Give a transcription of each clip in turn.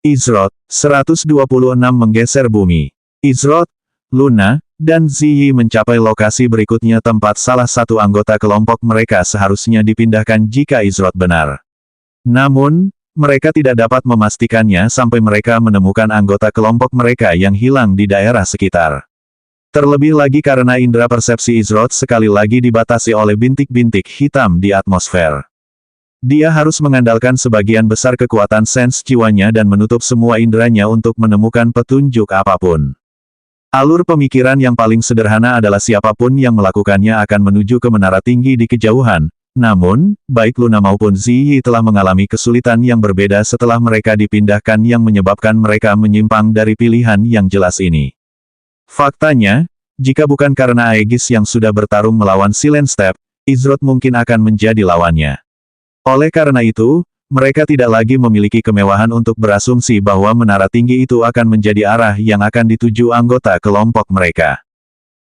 Izrod, 126 menggeser bumi. Izrod, Luna, dan Ziyi mencapai lokasi berikutnya tempat salah satu anggota kelompok mereka seharusnya dipindahkan jika Izrod benar. Namun, mereka tidak dapat memastikannya sampai mereka menemukan anggota kelompok mereka yang hilang di daerah sekitar. Terlebih lagi karena indera persepsi Izrod sekali lagi dibatasi oleh bintik-bintik hitam di atmosfer. Dia harus mengandalkan sebagian besar kekuatan sens jiwanya dan menutup semua inderanya untuk menemukan petunjuk apapun. Alur pemikiran yang paling sederhana adalah siapapun yang melakukannya akan menuju ke menara tinggi di kejauhan. Namun, baik Luna maupun Ziyi telah mengalami kesulitan yang berbeda setelah mereka dipindahkan yang menyebabkan mereka menyimpang dari pilihan yang jelas ini. Faktanya, jika bukan karena Aegis yang sudah bertarung melawan Silentstep, Izrod mungkin akan menjadi lawannya. Oleh karena itu, mereka tidak lagi memiliki kemewahan untuk berasumsi bahwa menara tinggi itu akan menjadi arah yang akan dituju anggota kelompok mereka.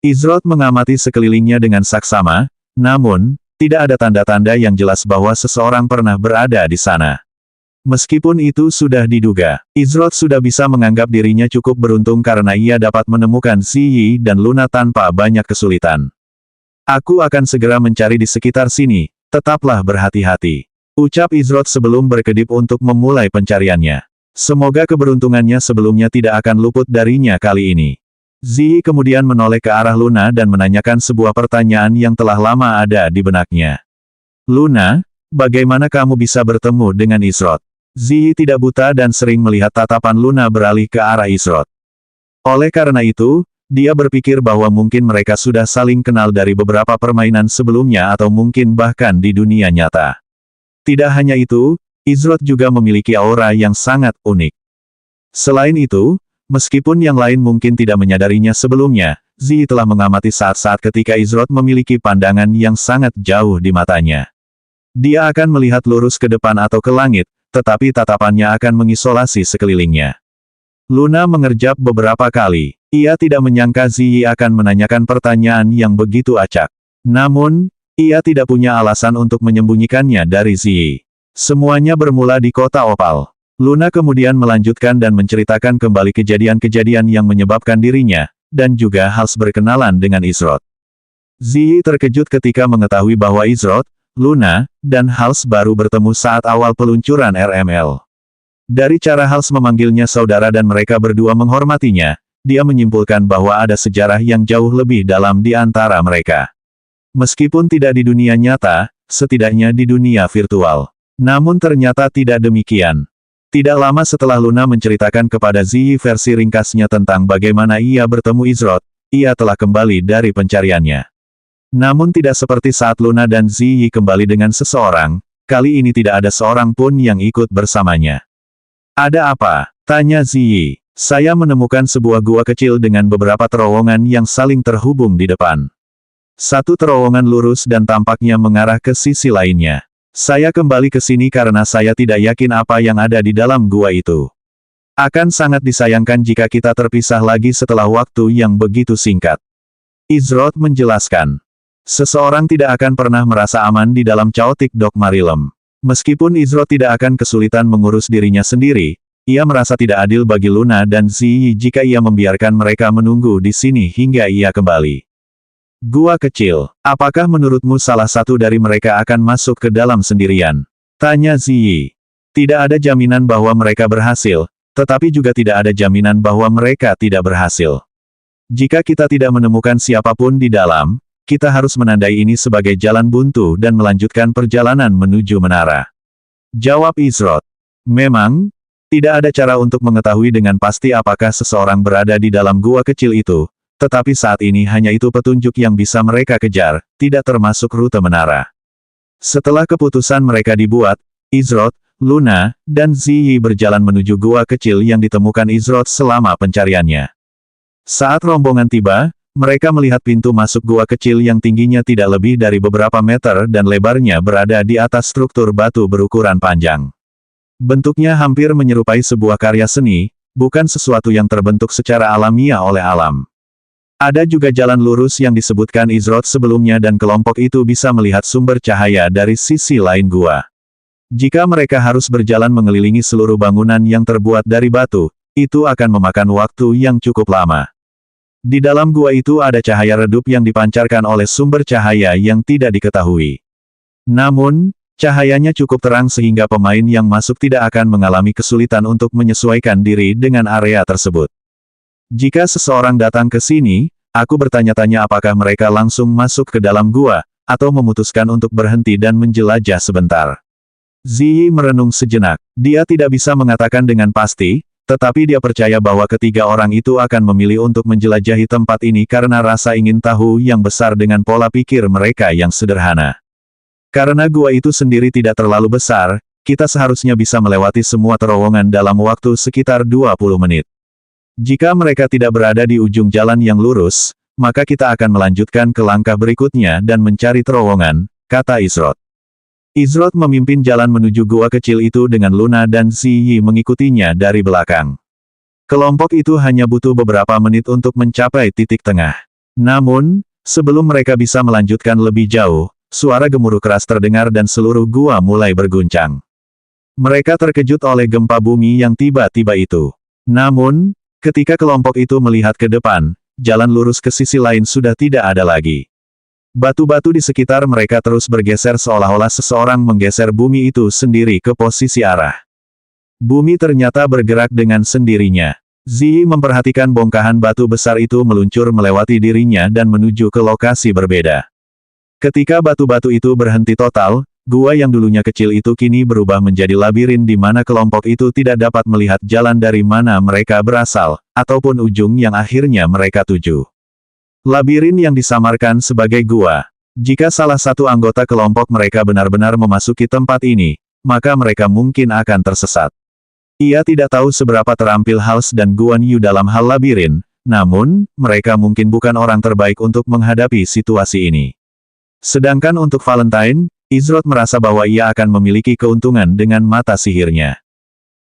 Izrod mengamati sekelilingnya dengan saksama, namun, tidak ada tanda-tanda yang jelas bahwa seseorang pernah berada di sana. Meskipun itu sudah diduga, Izrod sudah bisa menganggap dirinya cukup beruntung karena ia dapat menemukan Ziyi dan Luna tanpa banyak kesulitan. Aku akan segera mencari di sekitar sini, tetaplah berhati-hati, ucap Izrod sebelum berkedip untuk memulai pencariannya. Semoga keberuntungannya sebelumnya tidak akan luput darinya kali ini. Ziyi kemudian menoleh ke arah Luna dan menanyakan sebuah pertanyaan yang telah lama ada di benaknya. Luna, bagaimana kamu bisa bertemu dengan Izrod? Ziyi tidak buta dan sering melihat tatapan Luna beralih ke arah Izrod. Oleh karena itu, dia berpikir bahwa mungkin mereka sudah saling kenal dari beberapa permainan sebelumnya atau mungkin bahkan di dunia nyata. Tidak hanya itu, Izrod juga memiliki aura yang sangat unik. Selain itu, meskipun yang lain mungkin tidak menyadarinya sebelumnya, Ziyi telah mengamati saat-saat ketika Izrod memiliki pandangan yang sangat jauh di matanya. Dia akan melihat lurus ke depan atau ke langit, tetapi tatapannya akan mengisolasi sekelilingnya. Luna mengerjap beberapa kali. Ia tidak menyangka Ziyi akan menanyakan pertanyaan yang begitu acak. Namun, ia tidak punya alasan untuk menyembunyikannya dari Ziyi. Semuanya bermula di kota Opal. Luna kemudian melanjutkan dan menceritakan kembali kejadian-kejadian yang menyebabkan dirinya, dan juga Hals berkenalan dengan Izrod. Ziyi terkejut ketika mengetahui bahwa Izrod, Luna, dan Hals baru bertemu saat awal peluncuran RML. Dari cara Hals memanggilnya saudara dan mereka berdua menghormatinya, dia menyimpulkan bahwa ada sejarah yang jauh lebih dalam di antara mereka. Meskipun tidak di dunia nyata, setidaknya di dunia virtual. Namun ternyata tidak demikian. Tidak lama setelah Luna menceritakan kepada Ziyi versi ringkasnya tentang bagaimana ia bertemu Izrod, ia telah kembali dari pencariannya. Namun tidak seperti saat Luna dan Ziyi kembali dengan seseorang, kali ini tidak ada seorang pun yang ikut bersamanya. Ada apa? Tanya Ziyi. Saya menemukan sebuah gua kecil dengan beberapa terowongan yang saling terhubung di depan. Satu terowongan lurus dan tampaknya mengarah ke sisi lainnya. Saya kembali ke sini karena saya tidak yakin apa yang ada di dalam gua itu. Akan sangat disayangkan jika kita terpisah lagi setelah waktu yang begitu singkat. Izrod menjelaskan. Seseorang tidak akan pernah merasa aman di dalam Chaotic Dogma Realm. Meskipun Izrod tidak akan kesulitan mengurus dirinya sendiri, ia merasa tidak adil bagi Luna dan Ziyi jika ia membiarkan mereka menunggu di sini hingga ia kembali. Gua kecil, apakah menurutmu salah satu dari mereka akan masuk ke dalam sendirian? Tanya Ziyi. Tidak ada jaminan bahwa mereka berhasil, tetapi juga tidak ada jaminan bahwa mereka tidak berhasil. Jika kita tidak menemukan siapapun di dalam, kita harus menandai ini sebagai jalan buntu dan melanjutkan perjalanan menuju menara. Jawab Izrod. Memang, tidak ada cara untuk mengetahui dengan pasti apakah seseorang berada di dalam gua kecil itu, tetapi saat ini hanya itu petunjuk yang bisa mereka kejar, tidak termasuk rute menara. Setelah keputusan mereka dibuat, Izrod, Luna, dan Ziyi berjalan menuju gua kecil yang ditemukan Izrod selama pencariannya. Saat rombongan tiba, mereka melihat pintu masuk gua kecil yang tingginya tidak lebih dari beberapa meter dan lebarnya berada di atas struktur batu berukuran panjang. Bentuknya hampir menyerupai sebuah karya seni, bukan sesuatu yang terbentuk secara alamiah oleh alam. Ada juga jalan lurus yang disebutkan Izrod sebelumnya dan kelompok itu bisa melihat sumber cahaya dari sisi lain gua. Jika mereka harus berjalan mengelilingi seluruh bangunan yang terbuat dari batu, itu akan memakan waktu yang cukup lama. Di dalam gua itu ada cahaya redup yang dipancarkan oleh sumber cahaya yang tidak diketahui. Namun, cahayanya cukup terang sehingga pemain yang masuk tidak akan mengalami kesulitan untuk menyesuaikan diri dengan area tersebut. Jika seseorang datang ke sini, aku bertanya-tanya apakah mereka langsung masuk ke dalam gua, atau memutuskan untuk berhenti dan menjelajah sebentar. Ziyi merenung sejenak. Dia tidak bisa mengatakan dengan pasti, tetapi dia percaya bahwa ketiga orang itu akan memilih untuk menjelajahi tempat ini karena rasa ingin tahu yang besar dengan pola pikir mereka yang sederhana. Karena gua itu sendiri tidak terlalu besar, kita seharusnya bisa melewati semua terowongan dalam waktu sekitar 20 menit. Jika mereka tidak berada di ujung jalan yang lurus, maka kita akan melanjutkan ke langkah berikutnya dan mencari terowongan, kata Izrot. Izrot memimpin jalan menuju gua kecil itu dengan Luna dan Ziyi mengikutinya dari belakang. Kelompok itu hanya butuh beberapa menit untuk mencapai titik tengah. Namun, sebelum mereka bisa melanjutkan lebih jauh, suara gemuruh keras terdengar dan seluruh gua mulai berguncang. Mereka terkejut oleh gempa bumi yang tiba-tiba itu. Namun, ketika kelompok itu melihat ke depan, jalan lurus ke sisi lain sudah tidak ada lagi. Batu-batu di sekitar mereka terus bergeser seolah-olah seseorang menggeser bumi itu sendiri ke posisi arah. Bumi ternyata bergerak dengan sendirinya. Ziyi memperhatikan bongkahan batu besar itu meluncur melewati dirinya dan menuju ke lokasi berbeda. Ketika batu-batu itu berhenti total, gua yang dulunya kecil itu kini berubah menjadi labirin di mana kelompok itu tidak dapat melihat jalan dari mana mereka berasal, ataupun ujung yang akhirnya mereka tuju. Labirin yang disamarkan sebagai gua. Jika salah satu anggota kelompok mereka benar-benar memasuki tempat ini, maka mereka mungkin akan tersesat. Ia tidak tahu seberapa terampil Hals dan Guan Yu dalam hal labirin, namun, mereka mungkin bukan orang terbaik untuk menghadapi situasi ini. Sedangkan untuk Valentine, Izrot merasa bahwa ia akan memiliki keuntungan dengan mata sihirnya.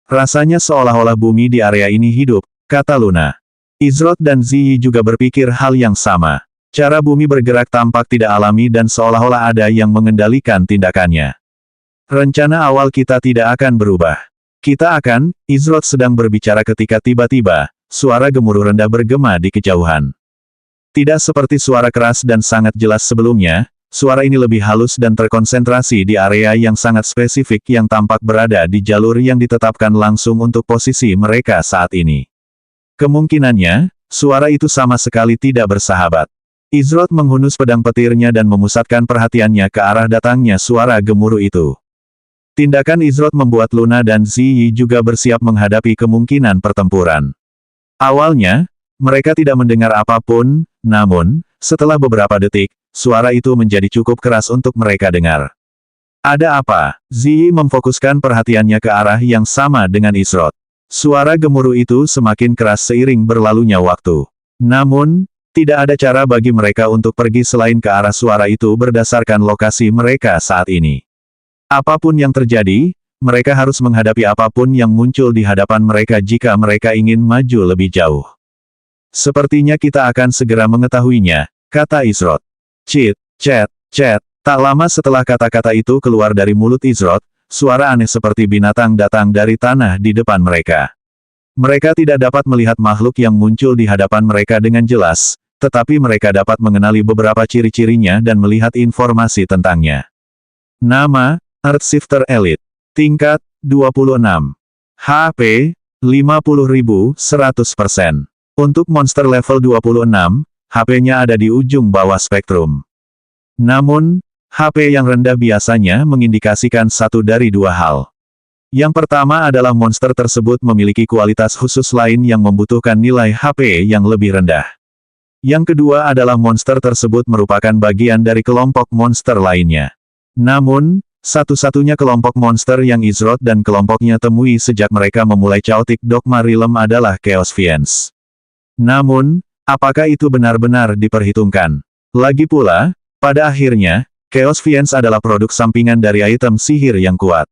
Rasanya seolah-olah bumi di area ini hidup, kata Luna. Izrot dan Ziyi juga berpikir hal yang sama. Cara bumi bergerak tampak tidak alami dan seolah-olah ada yang mengendalikan tindakannya. Rencana awal kita tidak akan berubah. Izrot sedang berbicara ketika tiba-tiba, suara gemuruh rendah bergema di kejauhan. Tidak seperti suara keras dan sangat jelas sebelumnya, suara ini lebih halus dan terkonsentrasi di area yang sangat spesifik yang tampak berada di jalur yang ditetapkan langsung untuk posisi mereka saat ini. Kemungkinannya, suara itu sama sekali tidak bersahabat. Izrot menghunus pedang petirnya dan memusatkan perhatiannya ke arah datangnya suara gemuruh itu. Tindakan Izrot membuat Luna dan Ziyi juga bersiap menghadapi kemungkinan pertempuran. Awalnya, mereka tidak mendengar apapun, namun, setelah beberapa detik, suara itu menjadi cukup keras untuk mereka dengar. Ada apa? Ziyi memfokuskan perhatiannya ke arah yang sama dengan Izrot. Suara gemuruh itu semakin keras seiring berlalunya waktu. Namun, tidak ada cara bagi mereka untuk pergi selain ke arah suara itu berdasarkan lokasi mereka saat ini. Apapun yang terjadi, mereka harus menghadapi apapun yang muncul di hadapan mereka jika mereka ingin maju lebih jauh. Sepertinya kita akan segera mengetahuinya, kata Izrot. Cit, cet, cet. Tak lama setelah kata-kata itu keluar dari mulut Izrot, suara aneh seperti binatang datang dari tanah di depan mereka. Mereka tidak dapat melihat makhluk yang muncul di hadapan mereka dengan jelas, tetapi mereka dapat mengenali beberapa ciri-cirinya dan melihat informasi tentangnya. Nama, Earthshifter Elite. Tingkat, 26. HP, 50.100%. Untuk monster level 26, HP-nya ada di ujung bawah spektrum. Namun, HP yang rendah biasanya mengindikasikan satu dari dua hal. Yang pertama adalah monster tersebut memiliki kualitas khusus lain yang membutuhkan nilai HP yang lebih rendah. Yang kedua adalah monster tersebut merupakan bagian dari kelompok monster lainnya. Namun, satu-satunya kelompok monster yang Izrot dan kelompoknya temui sejak mereka memulai Chaotic Dogma Realm adalah Chaos Fiends. Namun, apakah itu benar-benar diperhitungkan? Lagi pula, pada akhirnya, Chaos Fiends adalah produk sampingan dari item sihir yang kuat.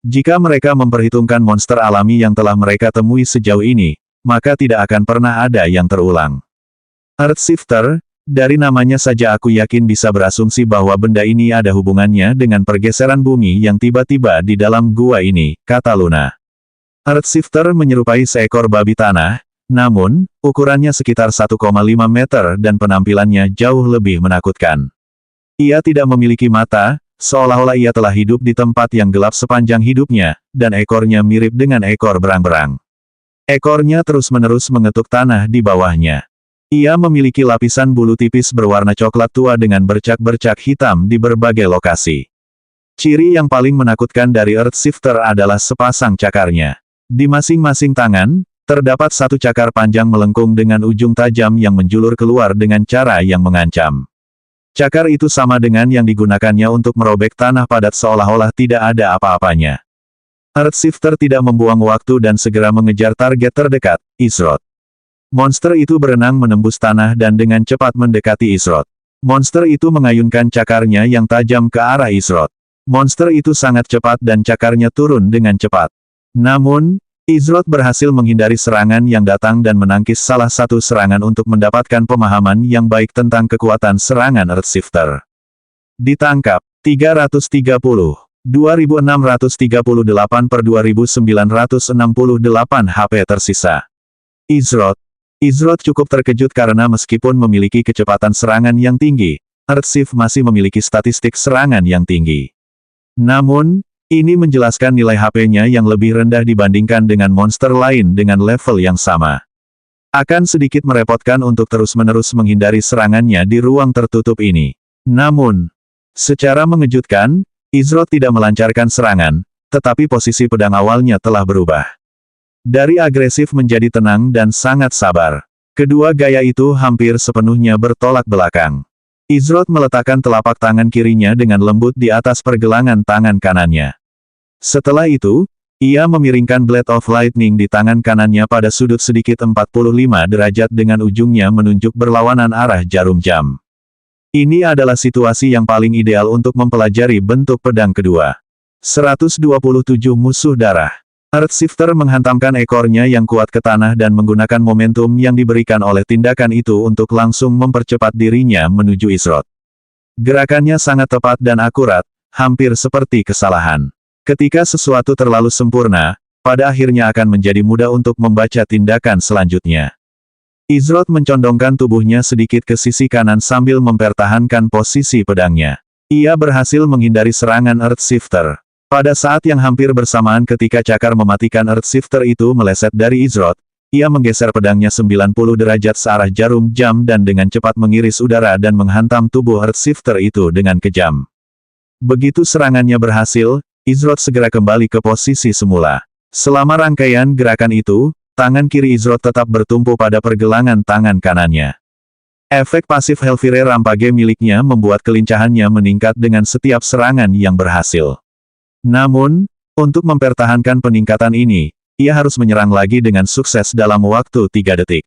Jika mereka memperhitungkan monster alami yang telah mereka temui sejauh ini, maka tidak akan pernah ada yang terulang. Earthshifter, Dari namanya saja aku yakin bisa berasumsi bahwa benda ini ada hubungannya dengan pergeseran bumi yang tiba-tiba di dalam gua ini, kata Luna. Earthshifter menyerupai seekor babi tanah, namun, ukurannya sekitar 1,5 meter dan penampilannya jauh lebih menakutkan. Ia tidak memiliki mata, seolah-olah ia telah hidup di tempat yang gelap sepanjang hidupnya, dan ekornya mirip dengan ekor berang-berang. Ekornya terus-menerus mengetuk tanah di bawahnya. Ia memiliki lapisan bulu tipis berwarna coklat tua dengan bercak-bercak hitam di berbagai lokasi. Ciri yang paling menakutkan dari Earthshifter adalah sepasang cakarnya. Di masing-masing tangan, terdapat satu cakar panjang melengkung dengan ujung tajam yang menjulur keluar dengan cara yang mengancam. Cakar itu sama dengan yang digunakannya untuk merobek tanah padat seolah-olah tidak ada apa-apanya. Earthshifter tidak membuang waktu dan segera mengejar target terdekat, Izroth. Monster itu berenang menembus tanah dan dengan cepat mendekati Izroth. Monster itu mengayunkan cakarnya yang tajam ke arah Izroth. Monster itu sangat cepat dan cakarnya turun dengan cepat. Namun, Izroth berhasil menghindari serangan yang datang dan menangkis salah satu serangan untuk mendapatkan pemahaman yang baik tentang kekuatan serangan Earthshifter. Ditangkap, 330. 2638 per 2968 HP tersisa. Izroth cukup terkejut karena meskipun memiliki kecepatan serangan yang tinggi, Earthshift masih memiliki statistik serangan yang tinggi. Namun, ini menjelaskan nilai HP-nya yang lebih rendah dibandingkan dengan monster lain dengan level yang sama. Akan sedikit merepotkan untuk terus-menerus menghindari serangannya di ruang tertutup ini. Namun, secara mengejutkan, Izroth tidak melancarkan serangan, tetapi posisi pedang awalnya telah berubah. Dari agresif menjadi tenang dan sangat sabar. Kedua gaya itu hampir sepenuhnya bertolak belakang. Izroth meletakkan telapak tangan kirinya dengan lembut di atas pergelangan tangan kanannya. Setelah itu, ia memiringkan Blade of Lightning di tangan kanannya pada sudut sedikit 45 derajat dengan ujungnya menunjuk berlawanan arah jarum jam. Ini adalah situasi yang paling ideal untuk mempelajari bentuk pedang kedua. 127 musuh darah. Earthshifter menghantamkan ekornya yang kuat ke tanah dan menggunakan momentum yang diberikan oleh tindakan itu untuk langsung mempercepat dirinya menuju Izroth. Gerakannya sangat tepat dan akurat, hampir seperti kesalahan. Ketika sesuatu terlalu sempurna, pada akhirnya akan menjadi mudah untuk membaca tindakan selanjutnya. Izroth mencondongkan tubuhnya sedikit ke sisi kanan sambil mempertahankan posisi pedangnya. Ia berhasil menghindari serangan Earthshifter. Pada saat yang hampir bersamaan ketika cakar mematikan Earthshifter itu meleset dari Izroth, ia menggeser pedangnya 90 derajat searah jarum jam dan dengan cepat mengiris udara dan menghantam tubuh Earthshifter itu dengan kejam. Begitu serangannya berhasil, Izroth segera kembali ke posisi semula. Selama rangkaian gerakan itu, tangan kiri Izroth tetap bertumpu pada pergelangan tangan kanannya. Efek pasif Hellfire Rampage miliknya membuat kelincahannya meningkat dengan setiap serangan yang berhasil. Namun, untuk mempertahankan peningkatan ini, ia harus menyerang lagi dengan sukses dalam waktu 3 detik.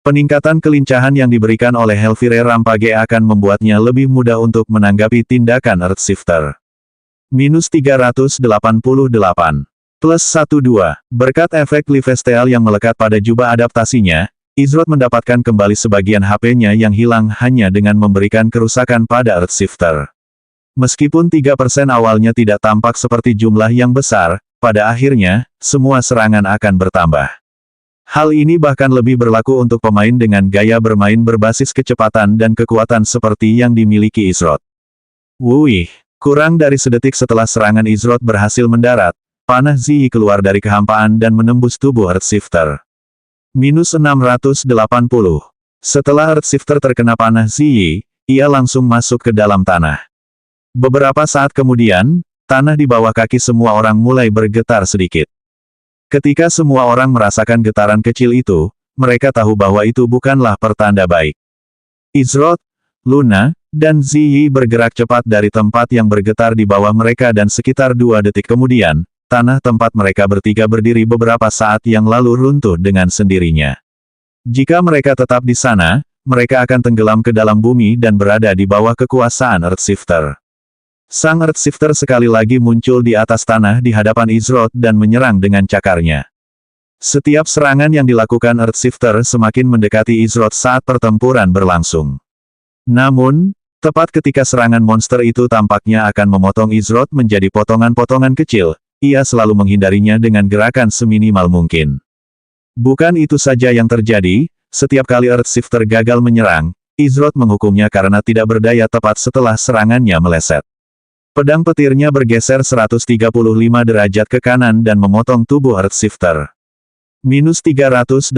Peningkatan kelincahan yang diberikan oleh Hellfire Rampage akan membuatnya lebih mudah untuk menanggapi tindakan Earthshifter. Minus 388. Plus 12. Berkat efek Lifesteal yang melekat pada jubah adaptasinya, Izroth mendapatkan kembali sebagian HP-nya yang hilang hanya dengan memberikan kerusakan pada Earthshifter. Meskipun 3% awalnya tidak tampak seperti jumlah yang besar, pada akhirnya, semua serangan akan bertambah. Hal ini bahkan lebih berlaku untuk pemain dengan gaya bermain berbasis kecepatan dan kekuatan seperti yang dimiliki Izroth. Wuih, kurang dari sedetik setelah serangan Izroth berhasil mendarat, panah Ziyi keluar dari kehampaan dan menembus tubuh Earthshifter. Minus 680. Setelah Earthshifter terkena panah Ziyi, ia langsung masuk ke dalam tanah. Beberapa saat kemudian, tanah di bawah kaki semua orang mulai bergetar sedikit. Ketika semua orang merasakan getaran kecil itu, mereka tahu bahwa itu bukanlah pertanda baik. Izroth, Luna, dan Ziyi bergerak cepat dari tempat yang bergetar di bawah mereka dan sekitar 2 detik kemudian, tanah tempat mereka bertiga berdiri beberapa saat yang lalu runtuh dengan sendirinya. Jika mereka tetap di sana, mereka akan tenggelam ke dalam bumi dan berada di bawah kekuasaan Earthshifter. Sang Earthshifter sekali lagi muncul di atas tanah di hadapan Izroth dan menyerang dengan cakarnya. Setiap serangan yang dilakukan Earthshifter semakin mendekati Izroth saat pertempuran berlangsung. Namun, tepat ketika serangan monster itu tampaknya akan memotong Izroth menjadi potongan-potongan kecil, ia selalu menghindarinya dengan gerakan seminimal mungkin. Bukan itu saja yang terjadi, setiap kali Earthshifter gagal menyerang, Izroth menghukumnya karena tidak berdaya tepat setelah serangannya meleset. Pedang petirnya bergeser 135 derajat ke kanan dan memotong tubuh Earthshifter. Minus 388.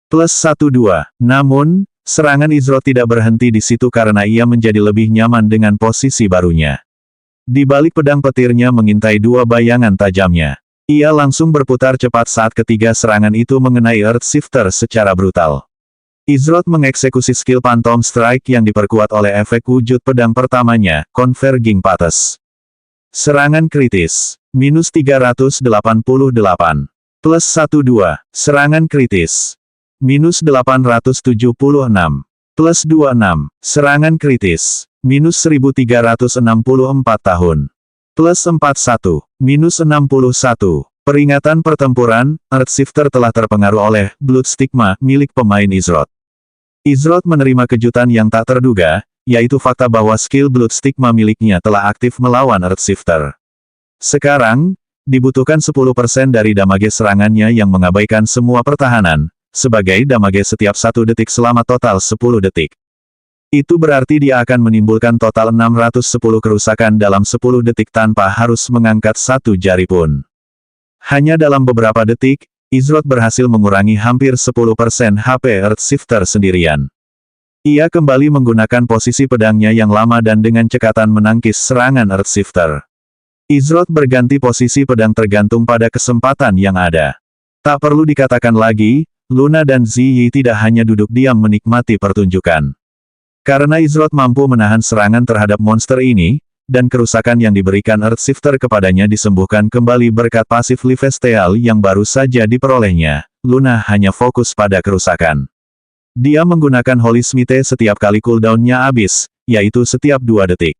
Plus 12. Namun, serangan Izroth tidak berhenti di situ karena ia menjadi lebih nyaman dengan posisi barunya. Di balik pedang petirnya mengintai dua bayangan tajamnya. Ia langsung berputar cepat saat ketiga serangan itu mengenai Earthshifter secara brutal. Izroth mengeksekusi skill Phantom Strike yang diperkuat oleh efek wujud pedang pertamanya, Converging Paths. Serangan kritis. Minus 388. Plus 12. Serangan kritis. Minus 876. Plus 26. Serangan kritis. Minus 1364 tahun. Plus 41. Minus 61. Peringatan pertempuran, Earthshifter telah terpengaruh oleh Blood Stigma milik pemain Izroth. Izroth menerima kejutan yang tak terduga, yaitu fakta bahwa skill Blood Stigma miliknya telah aktif melawan Earthshifter. Sekarang, dibutuhkan 10% dari damage serangannya yang mengabaikan semua pertahanan, sebagai damage setiap 1 detik selama total 10 detik. Itu berarti dia akan menimbulkan total 610 kerusakan dalam 10 detik tanpa harus mengangkat satu jari pun. Hanya dalam beberapa detik, Izroth berhasil mengurangi hampir 10% HP Earthshifter sendirian. Ia kembali menggunakan posisi pedangnya yang lama dan dengan cekatan menangkis serangan Earthshifter. Izroth berganti posisi pedang tergantung pada kesempatan yang ada. Tak perlu dikatakan lagi, Luna dan Ziyi tidak hanya duduk diam menikmati pertunjukan. Karena Izroth mampu menahan serangan terhadap monster ini, dan kerusakan yang diberikan Earthshifter kepadanya disembuhkan kembali berkat pasif Lifesteal yang baru saja diperolehnya, Luna hanya fokus pada kerusakan. Dia menggunakan Holy Smite setiap kali cooldown-nya habis, yaitu setiap 2 detik.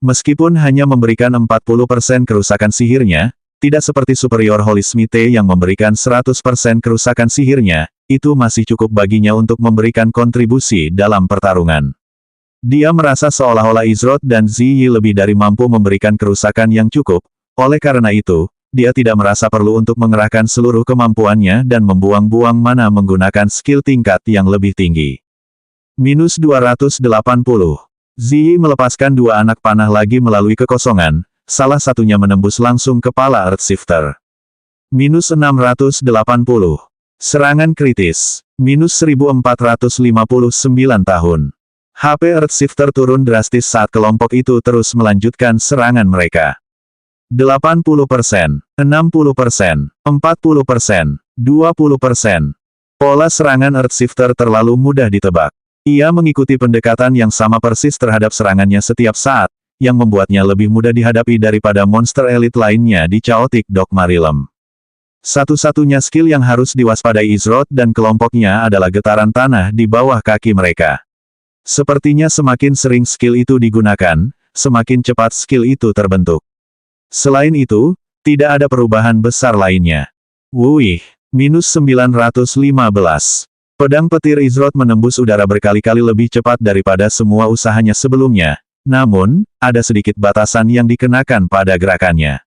Meskipun hanya memberikan 40% kerusakan sihirnya, tidak seperti Superior Holy Smite yang memberikan 100% kerusakan sihirnya, itu masih cukup baginya untuk memberikan kontribusi dalam pertarungan. Dia merasa seolah-olah Izroth dan Ziyi lebih dari mampu memberikan kerusakan yang cukup, oleh karena itu, dia tidak merasa perlu untuk mengerahkan seluruh kemampuannya dan membuang-buang mana menggunakan skill tingkat yang lebih tinggi. Minus 280. Ziyi melepaskan 2 anak panah lagi melalui kekosongan, salah satunya menembus langsung kepala Earthshifter. Minus 680. Serangan kritis. Minus 1459 tahun. HP Earthshifter turun drastis saat kelompok itu terus melanjutkan serangan mereka. 80%, 60%, 40%, 20%. Pola serangan Earthshifter terlalu mudah ditebak. Ia mengikuti pendekatan yang sama persis terhadap serangannya setiap saat, yang membuatnya lebih mudah dihadapi daripada monster elit lainnya di Chaotic Dogma Realm. Satu-satunya skill yang harus diwaspadai Izroth dan kelompoknya adalah getaran tanah di bawah kaki mereka. Sepertinya semakin sering skill itu digunakan, semakin cepat skill itu terbentuk. Selain itu, tidak ada perubahan besar lainnya. Wuih, minus 915. Pedang petir Izroth menembus udara berkali-kali lebih cepat daripada semua usahanya sebelumnya. Namun, ada sedikit batasan yang dikenakan pada gerakannya.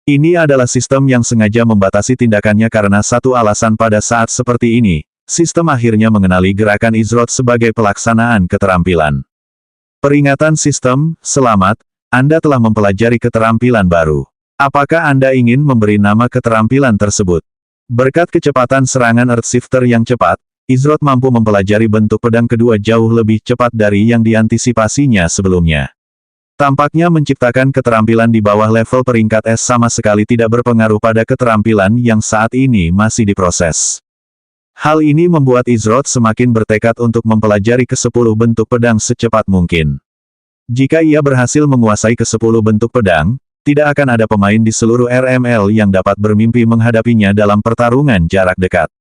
Ini adalah sistem yang sengaja membatasi tindakannya karena satu alasan pada saat seperti ini. Sistem akhirnya mengenali gerakan Izroth sebagai pelaksanaan keterampilan. Peringatan sistem, selamat, Anda telah mempelajari keterampilan baru. Apakah Anda ingin memberi nama keterampilan tersebut? Berkat kecepatan serangan Earthshifter yang cepat, Izroth mampu mempelajari bentuk pedang kedua jauh lebih cepat dari yang diantisipasinya sebelumnya. Tampaknya menciptakan keterampilan di bawah level peringkat S sama sekali tidak berpengaruh pada keterampilan yang saat ini masih diproses. Hal ini membuat Izroth semakin bertekad untuk mempelajari ke-10 bentuk pedang secepat mungkin. Jika ia berhasil menguasai ke-10 bentuk pedang, tidak akan ada pemain di seluruh RML yang dapat bermimpi menghadapinya dalam pertarungan jarak dekat.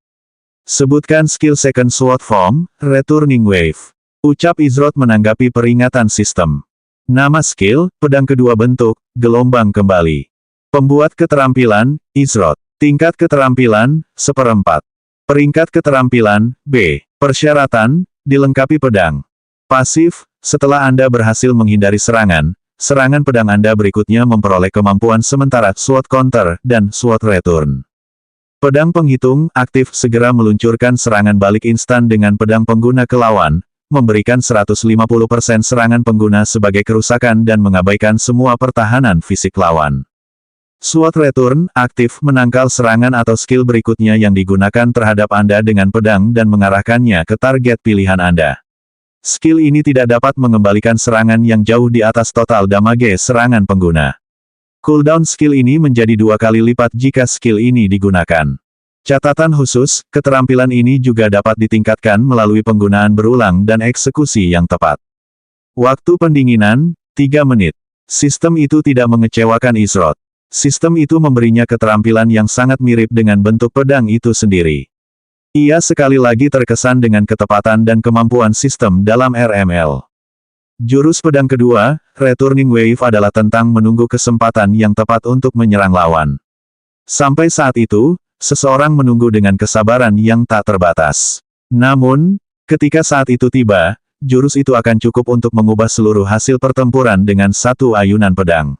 Sebutkan skill Second Sword Form, Returning Wave. Ucap Izroth menanggapi peringatan sistem. Nama skill, pedang kedua bentuk, gelombang kembali. Pembuat keterampilan, Izroth. Tingkat keterampilan, 1/4. Peringkat keterampilan, B. Persyaratan, dilengkapi pedang. Pasif, setelah Anda berhasil menghindari serangan, serangan pedang Anda berikutnya memperoleh kemampuan sementara Sword Counter dan Sword Return. Pedang penghitung aktif segera meluncurkan serangan balik instan dengan pedang pengguna ke lawan, memberikan 150% serangan pengguna sebagai kerusakan dan mengabaikan semua pertahanan fisik lawan. Sword Return aktif menangkal serangan atau skill berikutnya yang digunakan terhadap Anda dengan pedang dan mengarahkannya ke target pilihan Anda. Skill ini tidak dapat mengembalikan serangan yang jauh di atas total damage serangan pengguna. Cooldown skill ini menjadi 2 kali lipat jika skill ini digunakan. Catatan khusus, keterampilan ini juga dapat ditingkatkan melalui penggunaan berulang dan eksekusi yang tepat. Waktu pendinginan, 3 menit. Sistem itu tidak mengecewakan Izroth. Sistem itu memberinya keterampilan yang sangat mirip dengan bentuk pedang itu sendiri. Ia sekali lagi terkesan dengan ketepatan dan kemampuan sistem dalam RML. Jurus pedang kedua, Returning Wave adalah tentang menunggu kesempatan yang tepat untuk menyerang lawan. Sampai saat itu, seseorang menunggu dengan kesabaran yang tak terbatas. Namun, ketika saat itu tiba, jurus itu akan cukup untuk mengubah seluruh hasil pertempuran dengan satu ayunan pedang.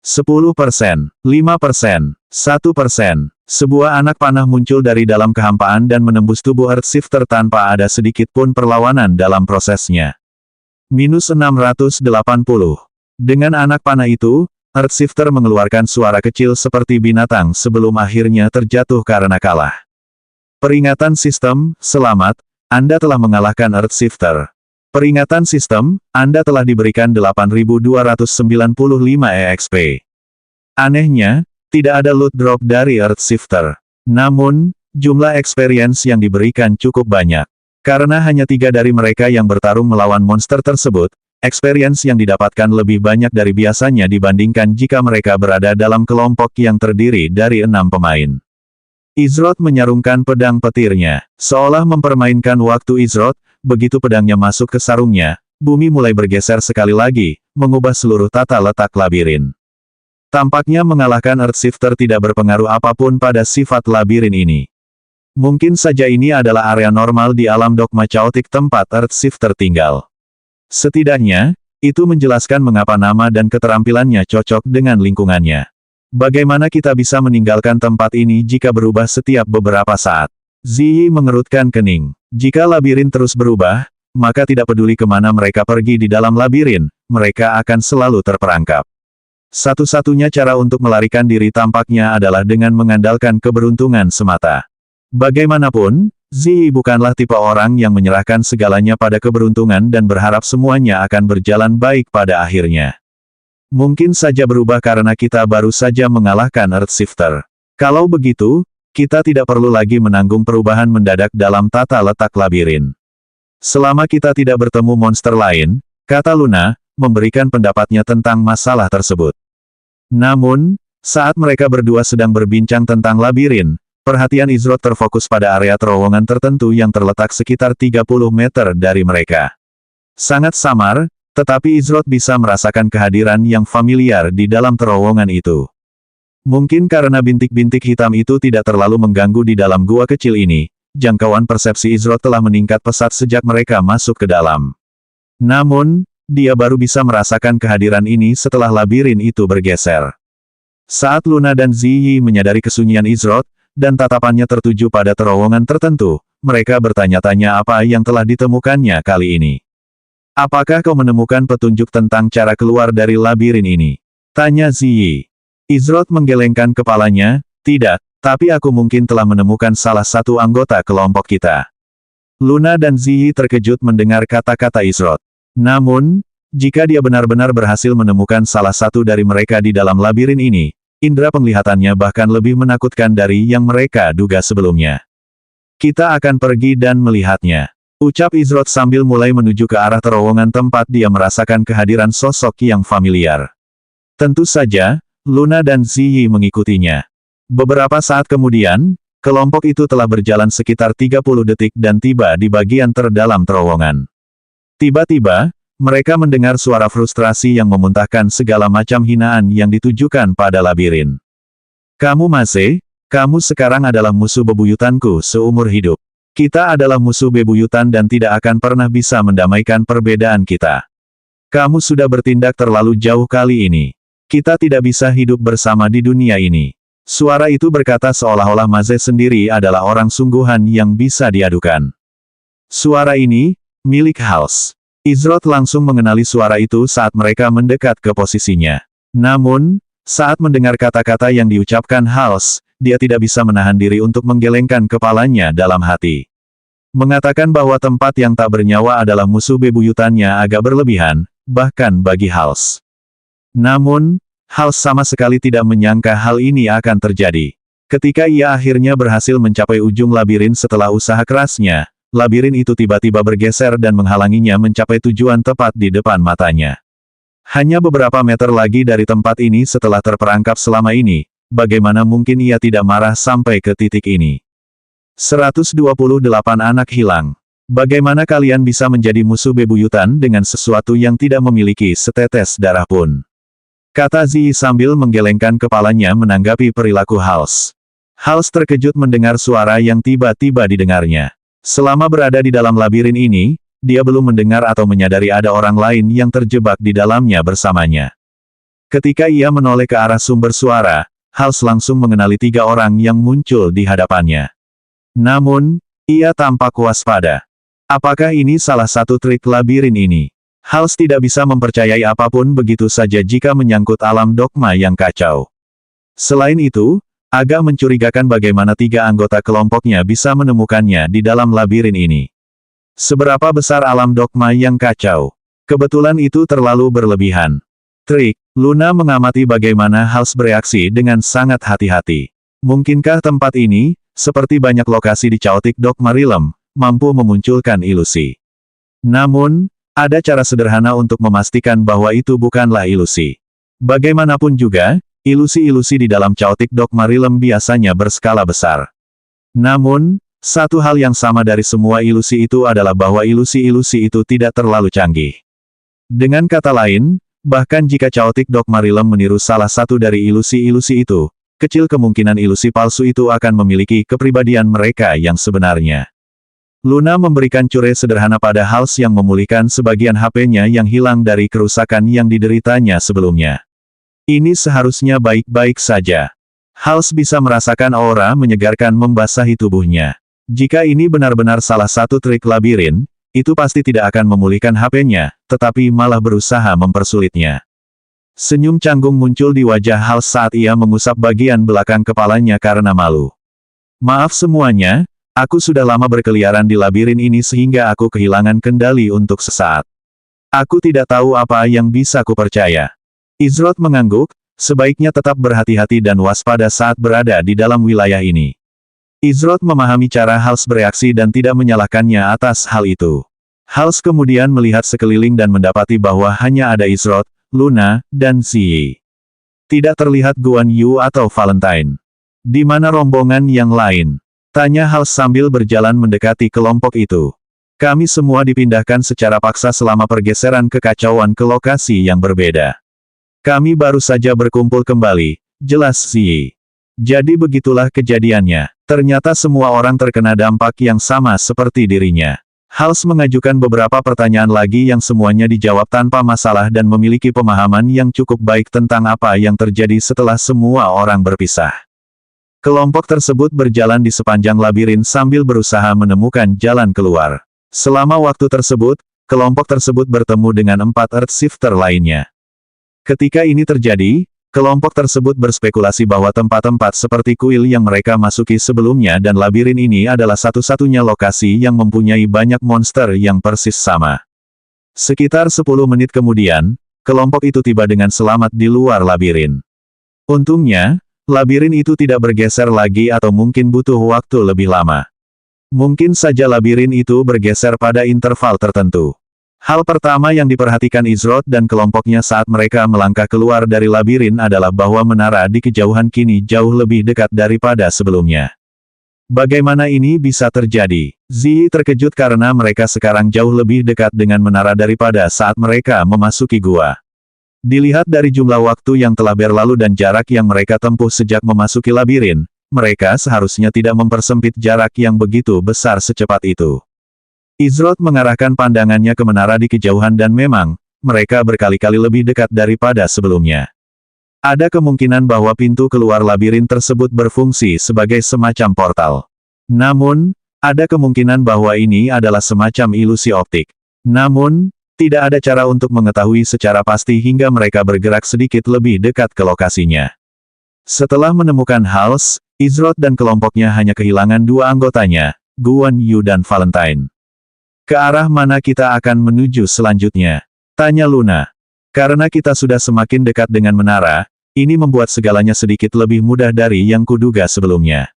10%, 5%, 1%. Sebuah anak panah muncul dari dalam kehampaan dan menembus tubuh Earthshifter tanpa ada sedikit pun perlawanan dalam prosesnya. -680. Dengan anak panah itu, Earthshifter mengeluarkan suara kecil seperti binatang sebelum akhirnya terjatuh karena kalah. Peringatan sistem, selamat, Anda telah mengalahkan Earthshifter. Peringatan sistem, Anda telah diberikan 8.295 EXP. Anehnya, tidak ada loot drop dari Earthshifter. Namun, jumlah experience yang diberikan cukup banyak. Karena hanya 3 dari mereka yang bertarung melawan monster tersebut, experience yang didapatkan lebih banyak dari biasanya dibandingkan jika mereka berada dalam kelompok yang terdiri dari 6 pemain. Izroth menyarungkan pedang petirnya. Seolah mempermainkan waktu Izroth, begitu pedangnya masuk ke sarungnya, bumi mulai bergeser sekali lagi, mengubah seluruh tata letak labirin. Tampaknya mengalahkan Earthshifter tidak berpengaruh apapun pada sifat labirin ini. Mungkin saja ini adalah area normal di alam dogma chaotic tempat Earthshifter tinggal. Setidaknya, itu menjelaskan mengapa nama dan keterampilannya cocok dengan lingkungannya. Bagaimana kita bisa meninggalkan tempat ini jika berubah setiap beberapa saat? Ziyi mengerutkan kening. Jika labirin terus berubah, maka tidak peduli kemana mereka pergi di dalam labirin, mereka akan selalu terperangkap. Satu-satunya cara untuk melarikan diri tampaknya adalah dengan mengandalkan keberuntungan semata. Bagaimanapun, Ziyi bukanlah tipe orang yang menyerahkan segalanya pada keberuntungan dan berharap semuanya akan berjalan baik pada akhirnya. Mungkin saja berubah karena kita baru saja mengalahkan Earthshifter. Kalau begitu, kita tidak perlu lagi menanggung perubahan mendadak dalam tata letak labirin. Selama kita tidak bertemu monster lain, kata Luna, memberikan pendapatnya tentang masalah tersebut. Namun, saat mereka berdua sedang berbincang tentang labirin, perhatian Izroth terfokus pada area terowongan tertentu yang terletak sekitar 30 meter dari mereka. Sangat samar, tetapi Izroth bisa merasakan kehadiran yang familiar di dalam terowongan itu. Mungkin karena bintik-bintik hitam itu tidak terlalu mengganggu di dalam gua kecil ini, jangkauan persepsi Izroth telah meningkat pesat sejak mereka masuk ke dalam. Namun, dia baru bisa merasakan kehadiran ini setelah labirin itu bergeser. Saat Luna dan Ziyi menyadari kesunyian Izroth, dan tatapannya tertuju pada terowongan tertentu, mereka bertanya-tanya apa yang telah ditemukannya kali ini. Apakah kau menemukan petunjuk tentang cara keluar dari labirin ini? Tanya Ziyi. Izroth menggelengkan kepalanya, tidak, tapi aku mungkin telah menemukan salah satu anggota kelompok kita. Luna dan Ziyi terkejut mendengar kata-kata Izroth. Namun, jika dia benar-benar berhasil menemukan salah satu dari mereka di dalam labirin ini, indera penglihatannya bahkan lebih menakutkan dari yang mereka duga sebelumnya. Kita akan pergi dan melihatnya. Ucap Izroth sambil mulai menuju ke arah terowongan tempat dia merasakan kehadiran sosok yang familiar. Tentu saja, Luna dan Ziyi mengikutinya. Beberapa saat kemudian, kelompok itu telah berjalan sekitar 30 detik dan tiba di bagian terdalam terowongan. Tiba-tiba, mereka mendengar suara frustrasi yang memuntahkan segala macam hinaan yang ditujukan pada labirin. Kamu sekarang adalah musuh bebuyutanku seumur hidup. Kita adalah musuh bebuyutan dan tidak akan pernah bisa mendamaikan perbedaan kita. Kamu sudah bertindak terlalu jauh kali ini. Kita tidak bisa hidup bersama di dunia ini. Suara itu berkata seolah-olah Maze sendiri adalah orang sungguhan yang bisa diadukan. Suara ini, milik Hals. Izroth langsung mengenali suara itu saat mereka mendekat ke posisinya. Namun, saat mendengar kata-kata yang diucapkan Hals, dia tidak bisa menahan diri untuk menggelengkan kepalanya dalam hati. Mengatakan bahwa tempat yang tak bernyawa adalah musuh bebuyutannya agak berlebihan, bahkan bagi Hals. Namun, Hals sama sekali tidak menyangka hal ini akan terjadi. Ketika ia akhirnya berhasil mencapai ujung labirin setelah usaha kerasnya, labirin itu tiba-tiba bergeser dan menghalanginya mencapai tujuan tepat di depan matanya. Hanya beberapa meter lagi dari tempat ini setelah terperangkap selama ini, bagaimana mungkin ia tidak marah sampai ke titik ini? 128 anak hilang. Bagaimana kalian bisa menjadi musuh bebuyutan dengan sesuatu yang tidak memiliki setetes darah pun? Kata Ziyi sambil menggelengkan kepalanya menanggapi perilaku Hals. Hals terkejut mendengar suara yang tiba-tiba didengarnya. Selama berada di dalam labirin ini, dia belum mendengar atau menyadari ada orang lain yang terjebak di dalamnya bersamanya. Ketika ia menoleh ke arah sumber suara, Hals langsung mengenali 3 orang yang muncul di hadapannya. Namun, ia tampak waspada. Apakah ini salah satu trik labirin ini? Hals tidak bisa mempercayai apapun begitu saja jika menyangkut alam dogma yang kacau. Selain itu, agak mencurigakan bagaimana 3 anggota kelompoknya bisa menemukannya di dalam labirin ini. Seberapa besar alam dogma yang kacau? Kebetulan itu terlalu berlebihan. Trik, Luna mengamati bagaimana Hals bereaksi dengan sangat hati-hati. Mungkinkah tempat ini, seperti banyak lokasi di Chaotic Dogma Realm, mampu memunculkan ilusi? Namun, ada cara sederhana untuk memastikan bahwa itu bukanlah ilusi. Bagaimanapun juga, ilusi-ilusi di dalam Chaotic Dogma Realm biasanya berskala besar. Namun, satu hal yang sama dari semua ilusi itu adalah bahwa ilusi-ilusi itu tidak terlalu canggih. Dengan kata lain, bahkan jika Chaotic Dogma Realm meniru salah satu dari ilusi-ilusi itu, kecil kemungkinan ilusi palsu itu akan memiliki kepribadian mereka yang sebenarnya. Luna memberikan cure sederhana pada Hals yang memulihkan sebagian HP-nya yang hilang dari kerusakan yang dideritanya sebelumnya. Ini seharusnya baik-baik saja. Hals bisa merasakan aura menyegarkan membasahi tubuhnya. Jika ini benar-benar salah satu trik labirin, itu pasti tidak akan memulihkan HP-nya, tetapi malah berusaha mempersulitnya. Senyum canggung muncul di wajah Hals saat ia mengusap bagian belakang kepalanya karena malu. Maaf semuanya, aku sudah lama berkeliaran di labirin ini sehingga aku kehilangan kendali untuk sesaat. Aku tidak tahu apa yang bisa kupercaya. Izroth mengangguk, sebaiknya tetap berhati-hati dan waspada saat berada di dalam wilayah ini. Izroth memahami cara Hals bereaksi dan tidak menyalahkannya atas hal itu. Hals kemudian melihat sekeliling dan mendapati bahwa hanya ada Izroth, Luna, dan Ziyi. Tidak terlihat Guan Yu atau Valentine. Di mana rombongan yang lain? Tanya Hals sambil berjalan mendekati kelompok itu. Kami semua dipindahkan secara paksa selama pergeseran kekacauan ke lokasi yang berbeda. Kami baru saja berkumpul kembali, jelas Ziyi. Jadi begitulah kejadiannya. Ternyata semua orang terkena dampak yang sama seperti dirinya. Hals mengajukan beberapa pertanyaan lagi yang semuanya dijawab tanpa masalah dan memiliki pemahaman yang cukup baik tentang apa yang terjadi setelah semua orang berpisah. Kelompok tersebut berjalan di sepanjang labirin sambil berusaha menemukan jalan keluar. Selama waktu tersebut, kelompok tersebut bertemu dengan 4 Earth Shifter lainnya. Ketika ini terjadi, kelompok tersebut berspekulasi bahwa tempat-tempat seperti kuil yang mereka masuki sebelumnya dan labirin ini adalah satu-satunya lokasi yang mempunyai banyak monster yang persis sama. Sekitar 10 menit kemudian, kelompok itu tiba dengan selamat di luar labirin. Untungnya, labirin itu tidak bergeser lagi atau mungkin butuh waktu lebih lama. Mungkin saja labirin itu bergeser pada interval tertentu. Hal pertama yang diperhatikan Izroth dan kelompoknya saat mereka melangkah keluar dari labirin adalah bahwa menara di kejauhan kini jauh lebih dekat daripada sebelumnya. Bagaimana ini bisa terjadi? Ziyi terkejut karena mereka sekarang jauh lebih dekat dengan menara daripada saat mereka memasuki gua. Dilihat dari jumlah waktu yang telah berlalu dan jarak yang mereka tempuh sejak memasuki labirin, mereka seharusnya tidak mempersempit jarak yang begitu besar secepat itu. Izrod mengarahkan pandangannya ke menara di kejauhan dan memang, mereka berkali-kali lebih dekat daripada sebelumnya. Ada kemungkinan bahwa pintu keluar labirin tersebut berfungsi sebagai semacam portal. Namun, ada kemungkinan bahwa ini adalah semacam ilusi optik. Namun, tidak ada cara untuk mengetahui secara pasti hingga mereka bergerak sedikit lebih dekat ke lokasinya. Setelah menemukan Hals, Izrod dan kelompoknya hanya kehilangan dua anggotanya, Guan Yu dan Valentine. Ke arah mana kita akan menuju selanjutnya? Tanya Luna. Karena kita sudah semakin dekat dengan menara, ini membuat segalanya sedikit lebih mudah dari yang kuduga sebelumnya.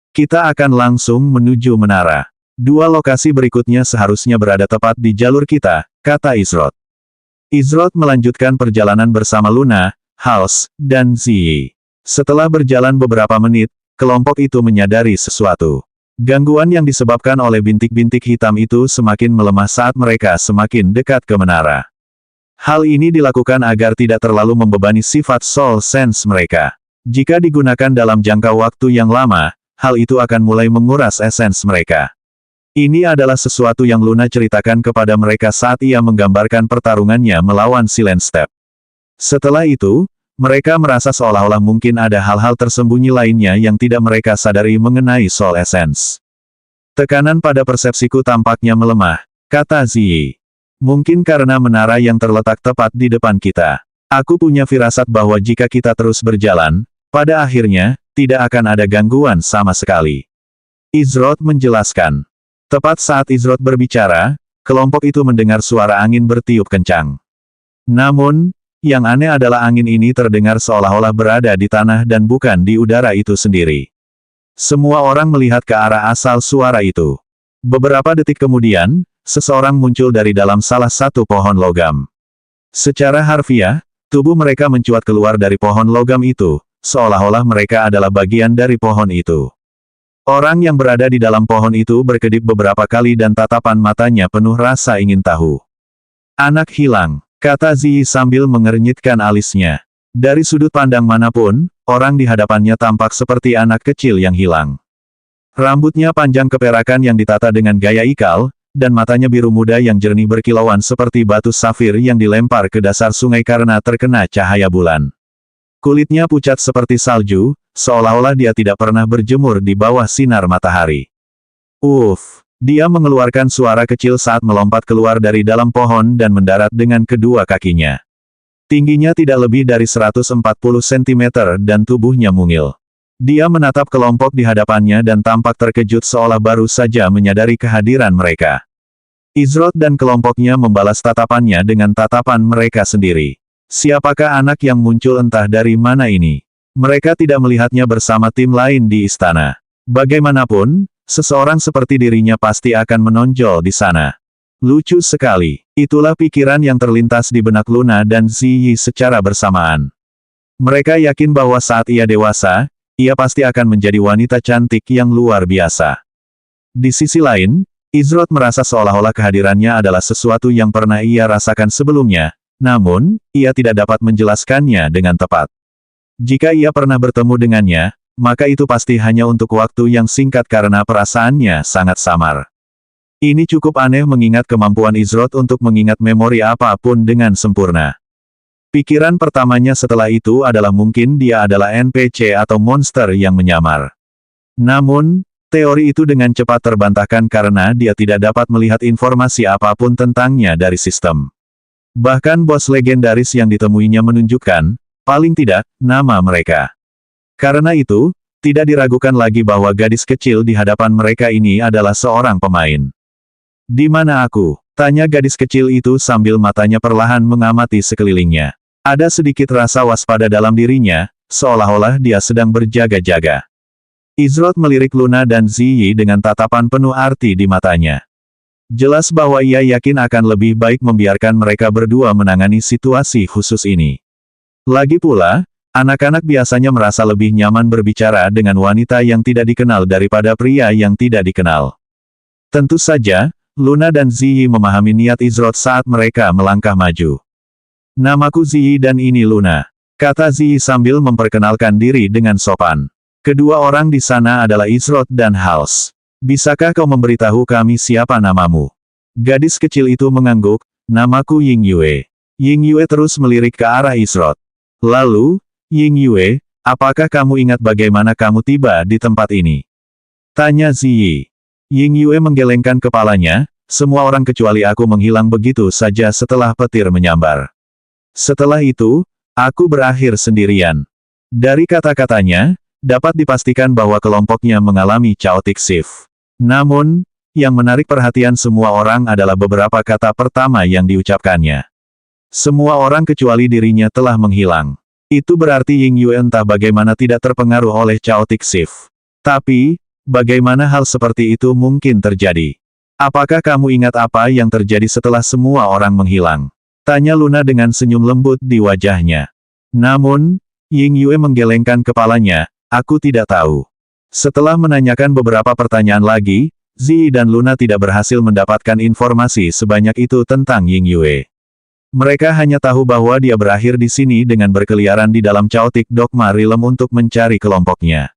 Kita akan langsung menuju menara. Dua lokasi berikutnya seharusnya berada tepat di jalur kita, kata Izrod. Izrod melanjutkan perjalanan bersama Luna, Hals, dan Ziyi. Setelah berjalan beberapa menit, kelompok itu menyadari sesuatu. Gangguan yang disebabkan oleh bintik-bintik hitam itu semakin melemah saat mereka semakin dekat ke menara. Hal ini dilakukan agar tidak terlalu membebani sifat soul sense mereka. Jika digunakan dalam jangka waktu yang lama, hal itu akan mulai menguras esens mereka. Ini adalah sesuatu yang Luna ceritakan kepada mereka saat ia menggambarkan pertarungannya melawan Silent Step. Setelah itu, mereka merasa seolah-olah mungkin ada hal-hal tersembunyi lainnya yang tidak mereka sadari mengenai Soul Essence. Tekanan pada persepsiku tampaknya melemah, kata Ziyi. Mungkin karena menara yang terletak tepat di depan kita. Aku punya firasat bahwa jika kita terus berjalan, pada akhirnya, tidak akan ada gangguan sama sekali. Izrod menjelaskan. Tepat saat Izrod berbicara, kelompok itu mendengar suara angin bertiup kencang. Namun, yang aneh adalah angin ini terdengar seolah-olah berada di tanah dan bukan di udara itu sendiri. Semua orang melihat ke arah asal suara itu. Beberapa detik kemudian, seseorang muncul dari dalam salah satu pohon logam. Secara harfiah, tubuh mereka mencuat keluar dari pohon logam itu, seolah-olah mereka adalah bagian dari pohon itu. Orang yang berada di dalam pohon itu berkedip beberapa kali dan tatapan matanya penuh rasa ingin tahu. Anak hilang. Kata Ziyi sambil mengernyitkan alisnya. Dari sudut pandang manapun, orang di hadapannya tampak seperti anak kecil yang hilang. Rambutnya panjang keperakan yang ditata dengan gaya ikal, dan matanya biru muda yang jernih berkilauan seperti batu safir yang dilempar ke dasar sungai karena terkena cahaya bulan. Kulitnya pucat seperti salju, seolah-olah dia tidak pernah berjemur di bawah sinar matahari. Uff! Dia mengeluarkan suara kecil saat melompat keluar dari dalam pohon dan mendarat dengan kedua kakinya. Tingginya tidak lebih dari 140 cm dan tubuhnya mungil. Dia menatap kelompok di hadapannya dan tampak terkejut seolah baru saja menyadari kehadiran mereka. Izrod dan kelompoknya membalas tatapannya dengan tatapan mereka sendiri. Siapakah anak yang muncul entah dari mana ini? Mereka tidak melihatnya bersama tim lain di istana. Bagaimanapun, seseorang seperti dirinya pasti akan menonjol di sana. Lucu sekali. Itulah pikiran yang terlintas di benak Luna dan Ziyi secara bersamaan. Mereka yakin bahwa saat ia dewasa, ia pasti akan menjadi wanita cantik yang luar biasa. Di sisi lain, Izrod merasa seolah-olah kehadirannya adalah sesuatu yang pernah ia rasakan sebelumnya, namun, ia tidak dapat menjelaskannya dengan tepat. Jika ia pernah bertemu dengannya, maka itu pasti hanya untuk waktu yang singkat karena perasaannya sangat samar. Ini cukup aneh mengingat kemampuan Izrod untuk mengingat memori apapun dengan sempurna. Pikiran pertamanya setelah itu adalah mungkin dia adalah NPC atau monster yang menyamar. Namun, teori itu dengan cepat terbantahkan karena dia tidak dapat melihat informasi apapun tentangnya dari sistem. Bahkan bos legendaris yang ditemuinya menunjukkan, paling tidak, nama mereka. Karena itu, tidak diragukan lagi bahwa gadis kecil di hadapan mereka ini adalah seorang pemain. Di mana aku? Tanya gadis kecil itu sambil matanya perlahan mengamati sekelilingnya. Ada sedikit rasa waspada dalam dirinya, seolah-olah dia sedang berjaga-jaga. Izrod melirik Luna dan Ziyi dengan tatapan penuh arti di matanya. Jelas bahwa ia yakin akan lebih baik membiarkan mereka berdua menangani situasi khusus ini. Lagi pula, anak-anak biasanya merasa lebih nyaman berbicara dengan wanita yang tidak dikenal daripada pria yang tidak dikenal. Tentu saja, Luna dan Ziyi memahami niat Izrod saat mereka melangkah maju. Namaku Ziyi dan ini Luna, kata Ziyi sambil memperkenalkan diri dengan sopan. Kedua orang di sana adalah Izrot dan Hals. Bisakah kau memberitahu kami siapa namamu? Gadis kecil itu mengangguk, namaku Ying Yue. Ying Yue terus melirik ke arah Izrot. Lalu, Ying Yue, apakah kamu ingat bagaimana kamu tiba di tempat ini? Tanya Ziyi. Ying Yue menggelengkan kepalanya, semua orang kecuali aku menghilang begitu saja setelah petir menyambar. Setelah itu, aku berakhir sendirian. Dari kata-katanya, dapat dipastikan bahwa kelompoknya mengalami chaotic shift. Namun, yang menarik perhatian semua orang adalah beberapa kata pertama yang diucapkannya. Semua orang kecuali dirinya telah menghilang. Itu berarti Ying Yue entah bagaimana tidak terpengaruh oleh chaotic shift. Tapi, bagaimana hal seperti itu mungkin terjadi? Apakah kamu ingat apa yang terjadi setelah semua orang menghilang? Tanya Luna dengan senyum lembut di wajahnya. Namun, Ying Yue menggelengkan kepalanya, aku tidak tahu. Setelah menanyakan beberapa pertanyaan lagi, Ziyi dan Luna tidak berhasil mendapatkan informasi sebanyak itu tentang Ying Yue. Mereka hanya tahu bahwa dia berakhir di sini dengan berkeliaran di dalam Chaotic Dogma Realm untuk mencari kelompoknya.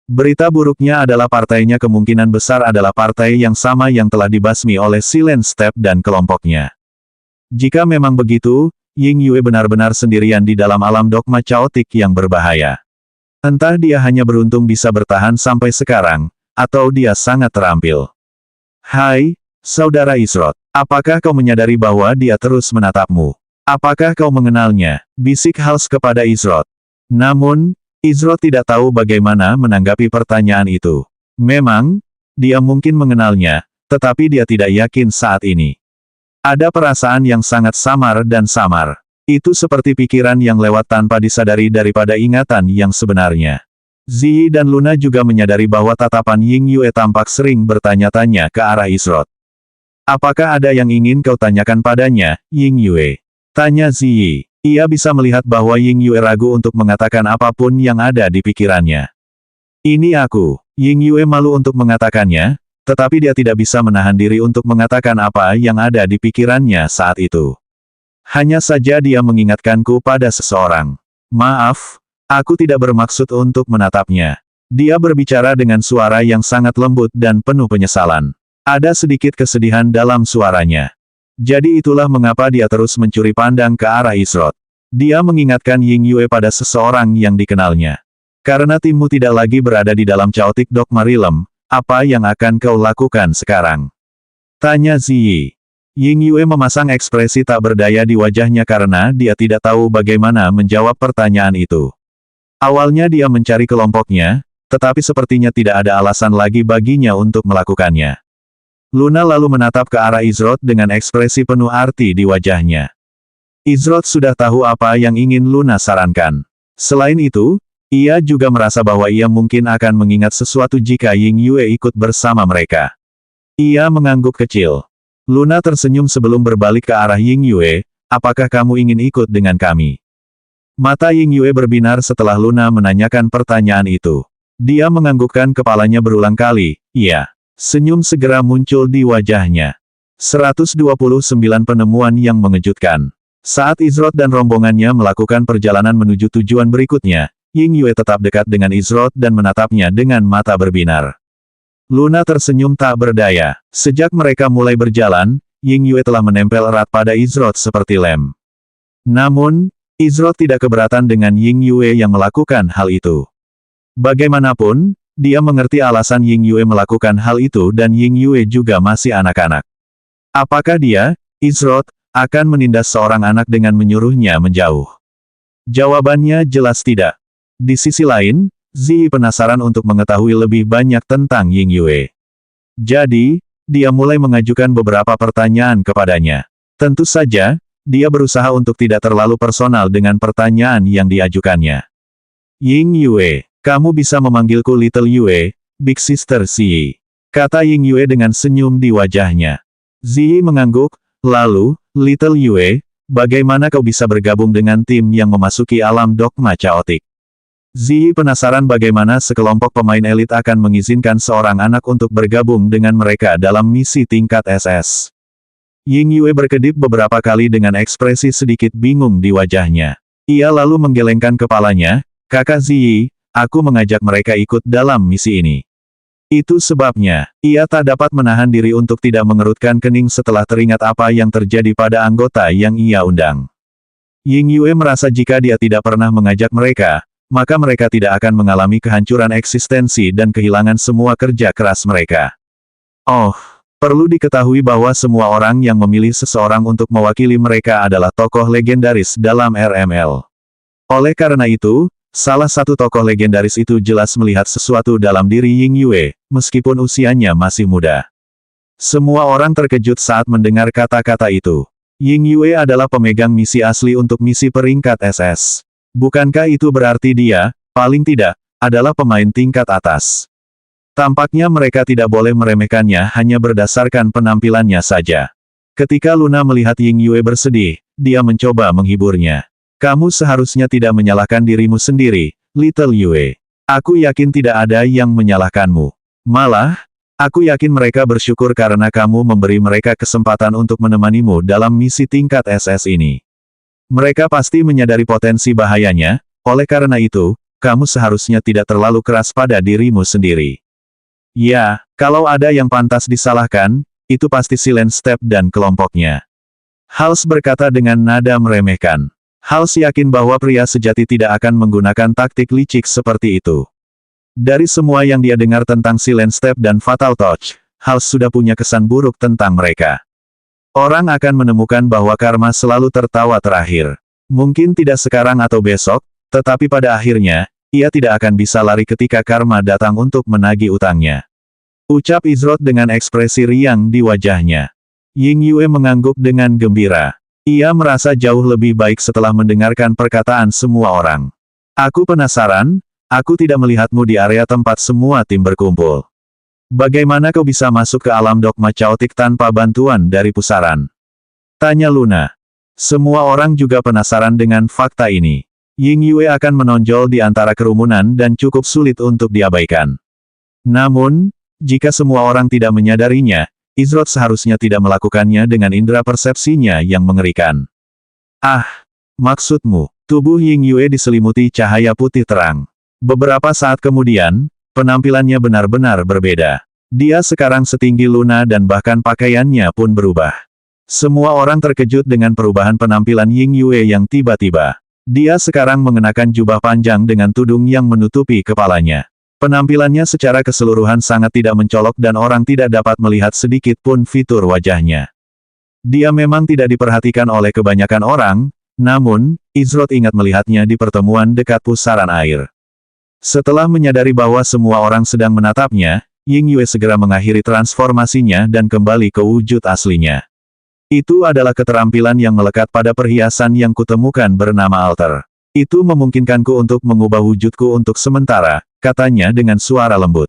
Berita buruknya adalah partainya kemungkinan besar adalah partai yang sama yang telah dibasmi oleh Silent Step dan kelompoknya. Jika memang begitu, Ying Yue benar-benar sendirian di dalam alam dogma Chaotic yang berbahaya. Entah dia hanya beruntung bisa bertahan sampai sekarang, atau dia sangat terampil. Hai, Saudara Izrot. Apakah kau menyadari bahwa dia terus menatapmu? Apakah kau mengenalnya? Bisik Hals kepada Izrot. Namun, Izrot tidak tahu bagaimana menanggapi pertanyaan itu. Memang, dia mungkin mengenalnya, tetapi dia tidak yakin saat ini. Ada perasaan yang sangat samar dan samar. Itu seperti pikiran yang lewat tanpa disadari daripada ingatan yang sebenarnya. Ziyi dan Luna juga menyadari bahwa tatapan Ying Yue tampak sering bertanya-tanya ke arah Izrot. Apakah ada yang ingin kau tanyakan padanya, Ying Yue? Tanya Ziyi. Ia bisa melihat bahwa Ying Yue ragu untuk mengatakan apapun yang ada di pikirannya. Ini aku. Ying Yue malu untuk mengatakannya, tetapi dia tidak bisa menahan diri untuk mengatakan apa yang ada di pikirannya saat itu. Hanya saja dia mengingatkanku pada seseorang. Maaf, aku tidak bermaksud untuk menatapnya. Dia berbicara dengan suara yang sangat lembut dan penuh penyesalan. Ada sedikit kesedihan dalam suaranya. Jadi itulah mengapa dia terus mencuri pandang ke arah Izrot. Dia mengingatkan Ying Yue pada seseorang yang dikenalnya. Karena timmu tidak lagi berada di dalam Chaotic Dogma Realm, apa yang akan kau lakukan sekarang? Tanya Ziyi. Ying Yue memasang ekspresi tak berdaya di wajahnya karena dia tidak tahu bagaimana menjawab pertanyaan itu. Awalnya dia mencari kelompoknya, tetapi sepertinya tidak ada alasan lagi baginya untuk melakukannya. Luna lalu menatap ke arah Izrot dengan ekspresi penuh arti di wajahnya. Izrot sudah tahu apa yang ingin Luna sarankan. Selain itu, ia juga merasa bahwa ia mungkin akan mengingat sesuatu jika Ying Yue ikut bersama mereka. Ia mengangguk kecil. Luna tersenyum sebelum berbalik ke arah Ying Yue, apakah kamu ingin ikut dengan kami? Mata Ying Yue berbinar setelah Luna menanyakan pertanyaan itu. Dia menganggukkan kepalanya berulang kali, iya. Senyum segera muncul di wajahnya. 129 penemuan yang mengejutkan. Saat Izrot dan rombongannya melakukan perjalanan menuju tujuan berikutnya, Ying Yue tetap dekat dengan Izrot dan menatapnya dengan mata berbinar. Luna tersenyum tak berdaya. Sejak mereka mulai berjalan, Ying Yue telah menempel erat pada Izrot seperti lem. Namun, Izrot tidak keberatan dengan Ying Yue yang melakukan hal itu. Bagaimanapun, dia mengerti alasan Ying Yue melakukan hal itu dan Ying Yue juga masih anak-anak. Apakah dia, Izrot, akan menindas seorang anak dengan menyuruhnya menjauh? Jawabannya jelas tidak. Di sisi lain, Ziyi penasaran untuk mengetahui lebih banyak tentang Ying Yue. Jadi, dia mulai mengajukan beberapa pertanyaan kepadanya. Tentu saja, dia berusaha untuk tidak terlalu personal dengan pertanyaan yang diajukannya. Ying Yue, kamu bisa memanggilku Little Yue, Big Sister Ziyi. Kata Ying Yue dengan senyum di wajahnya. Ziyi mengangguk, lalu, Little Yue, bagaimana kau bisa bergabung dengan tim yang memasuki alam dogma Chaotic? Ziyi penasaran bagaimana sekelompok pemain elit akan mengizinkan seorang anak untuk bergabung dengan mereka dalam misi tingkat SS. Ying Yue berkedip beberapa kali dengan ekspresi sedikit bingung di wajahnya. Ia lalu menggelengkan kepalanya, Kakak Ziyi, aku mengajak mereka ikut dalam misi ini. Itu sebabnya, ia tak dapat menahan diri untuk tidak mengerutkan kening setelah teringat apa yang terjadi pada anggota yang ia undang. Ying Yue merasa jika dia tidak pernah mengajak mereka, maka mereka tidak akan mengalami kehancuran eksistensi dan kehilangan semua kerja keras mereka. Oh, perlu diketahui bahwa semua orang yang memilih seseorang untuk mewakili mereka adalah tokoh legendaris dalam RML. Oleh karena itu, salah satu tokoh legendaris itu jelas melihat sesuatu dalam diri Ying Yue, meskipun usianya masih muda. Semua orang terkejut saat mendengar kata-kata itu. Ying Yue adalah pemegang misi asli untuk misi peringkat SS. Bukankah itu berarti dia, paling tidak, adalah pemain tingkat atas? Tampaknya mereka tidak boleh meremehkannya hanya berdasarkan penampilannya saja. Ketika Luna melihat Ying Yue bersedih, dia mencoba menghiburnya. Kamu seharusnya tidak menyalahkan dirimu sendiri, Little Yue. Aku yakin tidak ada yang menyalahkanmu. Malah, aku yakin mereka bersyukur karena kamu memberi mereka kesempatan untuk menemanimu dalam misi tingkat SS ini. Mereka pasti menyadari potensi bahayanya, oleh karena itu, kamu seharusnya tidak terlalu keras pada dirimu sendiri. Ya, kalau ada yang pantas disalahkan, itu pasti Silent Step dan kelompoknya. Hals berkata dengan nada meremehkan. Hals yakin bahwa pria sejati tidak akan menggunakan taktik licik seperti itu. Dari semua yang dia dengar tentang Silent Step dan Fatal Touch, Hals sudah punya kesan buruk tentang mereka. Orang akan menemukan bahwa karma selalu tertawa terakhir. Mungkin tidak sekarang atau besok, tetapi pada akhirnya, ia tidak akan bisa lari ketika karma datang untuk menagih utangnya. Ucap Izrot dengan ekspresi riang di wajahnya. Ying Yue mengangguk dengan gembira. Ia merasa jauh lebih baik setelah mendengarkan perkataan semua orang. Aku penasaran, aku tidak melihatmu di area tempat semua tim berkumpul. Bagaimana kau bisa masuk ke alam dogma caotik tanpa bantuan dari pusaran? Tanya Luna. Semua orang juga penasaran dengan fakta ini. Ying Yue akan menonjol di antara kerumunan dan cukup sulit untuk diabaikan. Namun, jika semua orang tidak menyadarinya, Izrot seharusnya tidak melakukannya dengan indera persepsinya yang mengerikan. Ah, maksudmu, tubuh Ying Yue diselimuti cahaya putih terang. Beberapa saat kemudian, penampilannya benar-benar berbeda. Dia sekarang setinggi Luna dan bahkan pakaiannya pun berubah. Semua orang terkejut dengan perubahan penampilan Ying Yue yang tiba-tiba. Dia sekarang mengenakan jubah panjang dengan tudung yang menutupi kepalanya. Penampilannya secara keseluruhan sangat tidak mencolok dan orang tidak dapat melihat sedikit pun fitur wajahnya. Dia memang tidak diperhatikan oleh kebanyakan orang, namun, Izrot ingat melihatnya di pertemuan dekat pusaran air. Setelah menyadari bahwa semua orang sedang menatapnya, Ying Yue segera mengakhiri transformasinya dan kembali ke wujud aslinya. Itu adalah keterampilan yang melekat pada perhiasan yang kutemukan bernama alter. Itu memungkinkanku untuk mengubah wujudku untuk sementara, katanya dengan suara lembut.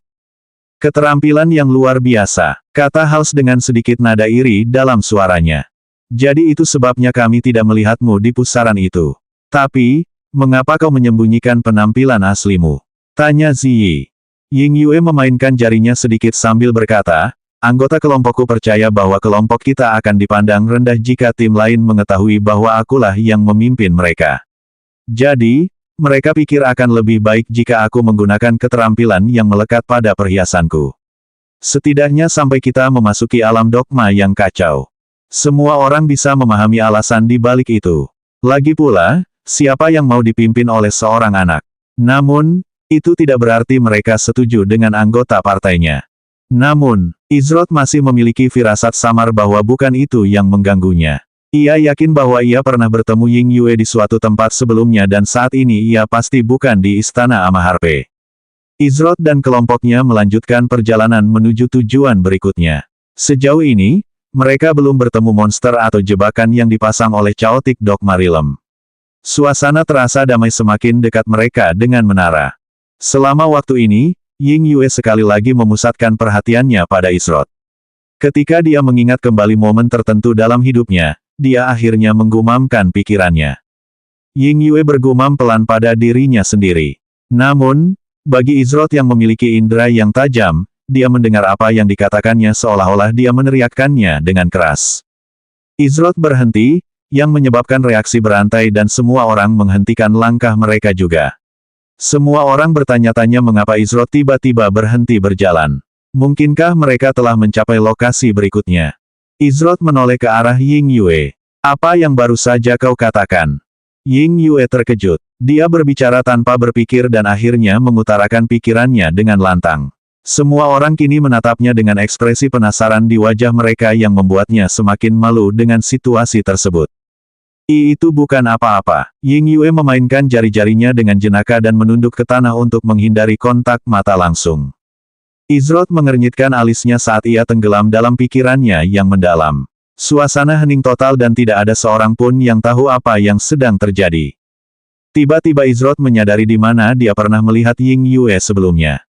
Keterampilan yang luar biasa, kata Hals dengan sedikit nada iri dalam suaranya. Jadi itu sebabnya kami tidak melihatmu di pusaran itu. Tapi, mengapa kau menyembunyikan penampilan aslimu? Tanya Ziyi. Ying Yue memainkan jarinya sedikit sambil berkata, anggota kelompokku percaya bahwa kelompok kita akan dipandang rendah jika tim lain mengetahui bahwa akulah yang memimpin mereka. Jadi, mereka pikir akan lebih baik jika aku menggunakan keterampilan yang melekat pada perhiasanku. Setidaknya sampai kita memasuki alam dogma yang kacau. Semua orang bisa memahami alasan di balik itu. Lagi pula, siapa yang mau dipimpin oleh seorang anak? Namun, itu tidak berarti mereka setuju dengan anggota partainya. Namun, Izrot masih memiliki firasat samar bahwa bukan itu yang mengganggunya. Ia yakin bahwa ia pernah bertemu Ying Yue di suatu tempat sebelumnya dan saat ini ia pasti bukan di Istana Amaharpe. Izrot dan kelompoknya melanjutkan perjalanan menuju tujuan berikutnya. Sejauh ini, mereka belum bertemu monster atau jebakan yang dipasang oleh Chaotic Dogma Realm. Suasana terasa damai semakin dekat mereka dengan menara. Selama waktu ini, Ying Yue sekali lagi memusatkan perhatiannya pada Izrot. Ketika dia mengingat kembali momen tertentu dalam hidupnya, dia akhirnya menggumamkan pikirannya. Ying Yue bergumam pelan pada dirinya sendiri. Namun, bagi Izrot yang memiliki indera yang tajam, dia mendengar apa yang dikatakannya seolah-olah dia meneriakkannya dengan keras. Izrot berhenti, yang menyebabkan reaksi berantai dan semua orang menghentikan langkah mereka juga. Semua orang bertanya-tanya mengapa Izrot tiba-tiba berhenti berjalan. Mungkinkah mereka telah mencapai lokasi berikutnya? Izrot menoleh ke arah Ying Yue. Apa yang baru saja kau katakan? Ying Yue terkejut. Dia berbicara tanpa berpikir dan akhirnya mengutarakan pikirannya dengan lantang. Semua orang kini menatapnya dengan ekspresi penasaran di wajah mereka yang membuatnya semakin malu dengan situasi tersebut. Itu bukan apa-apa. Ying Yue memainkan jari-jarinya dengan jenaka dan menunduk ke tanah untuk menghindari kontak mata langsung. Izrot mengernyitkan alisnya saat ia tenggelam dalam pikirannya yang mendalam. Suasana hening total dan tidak ada seorang pun yang tahu apa yang sedang terjadi. Tiba-tiba Izrot menyadari di mana dia pernah melihat Ying Yue sebelumnya.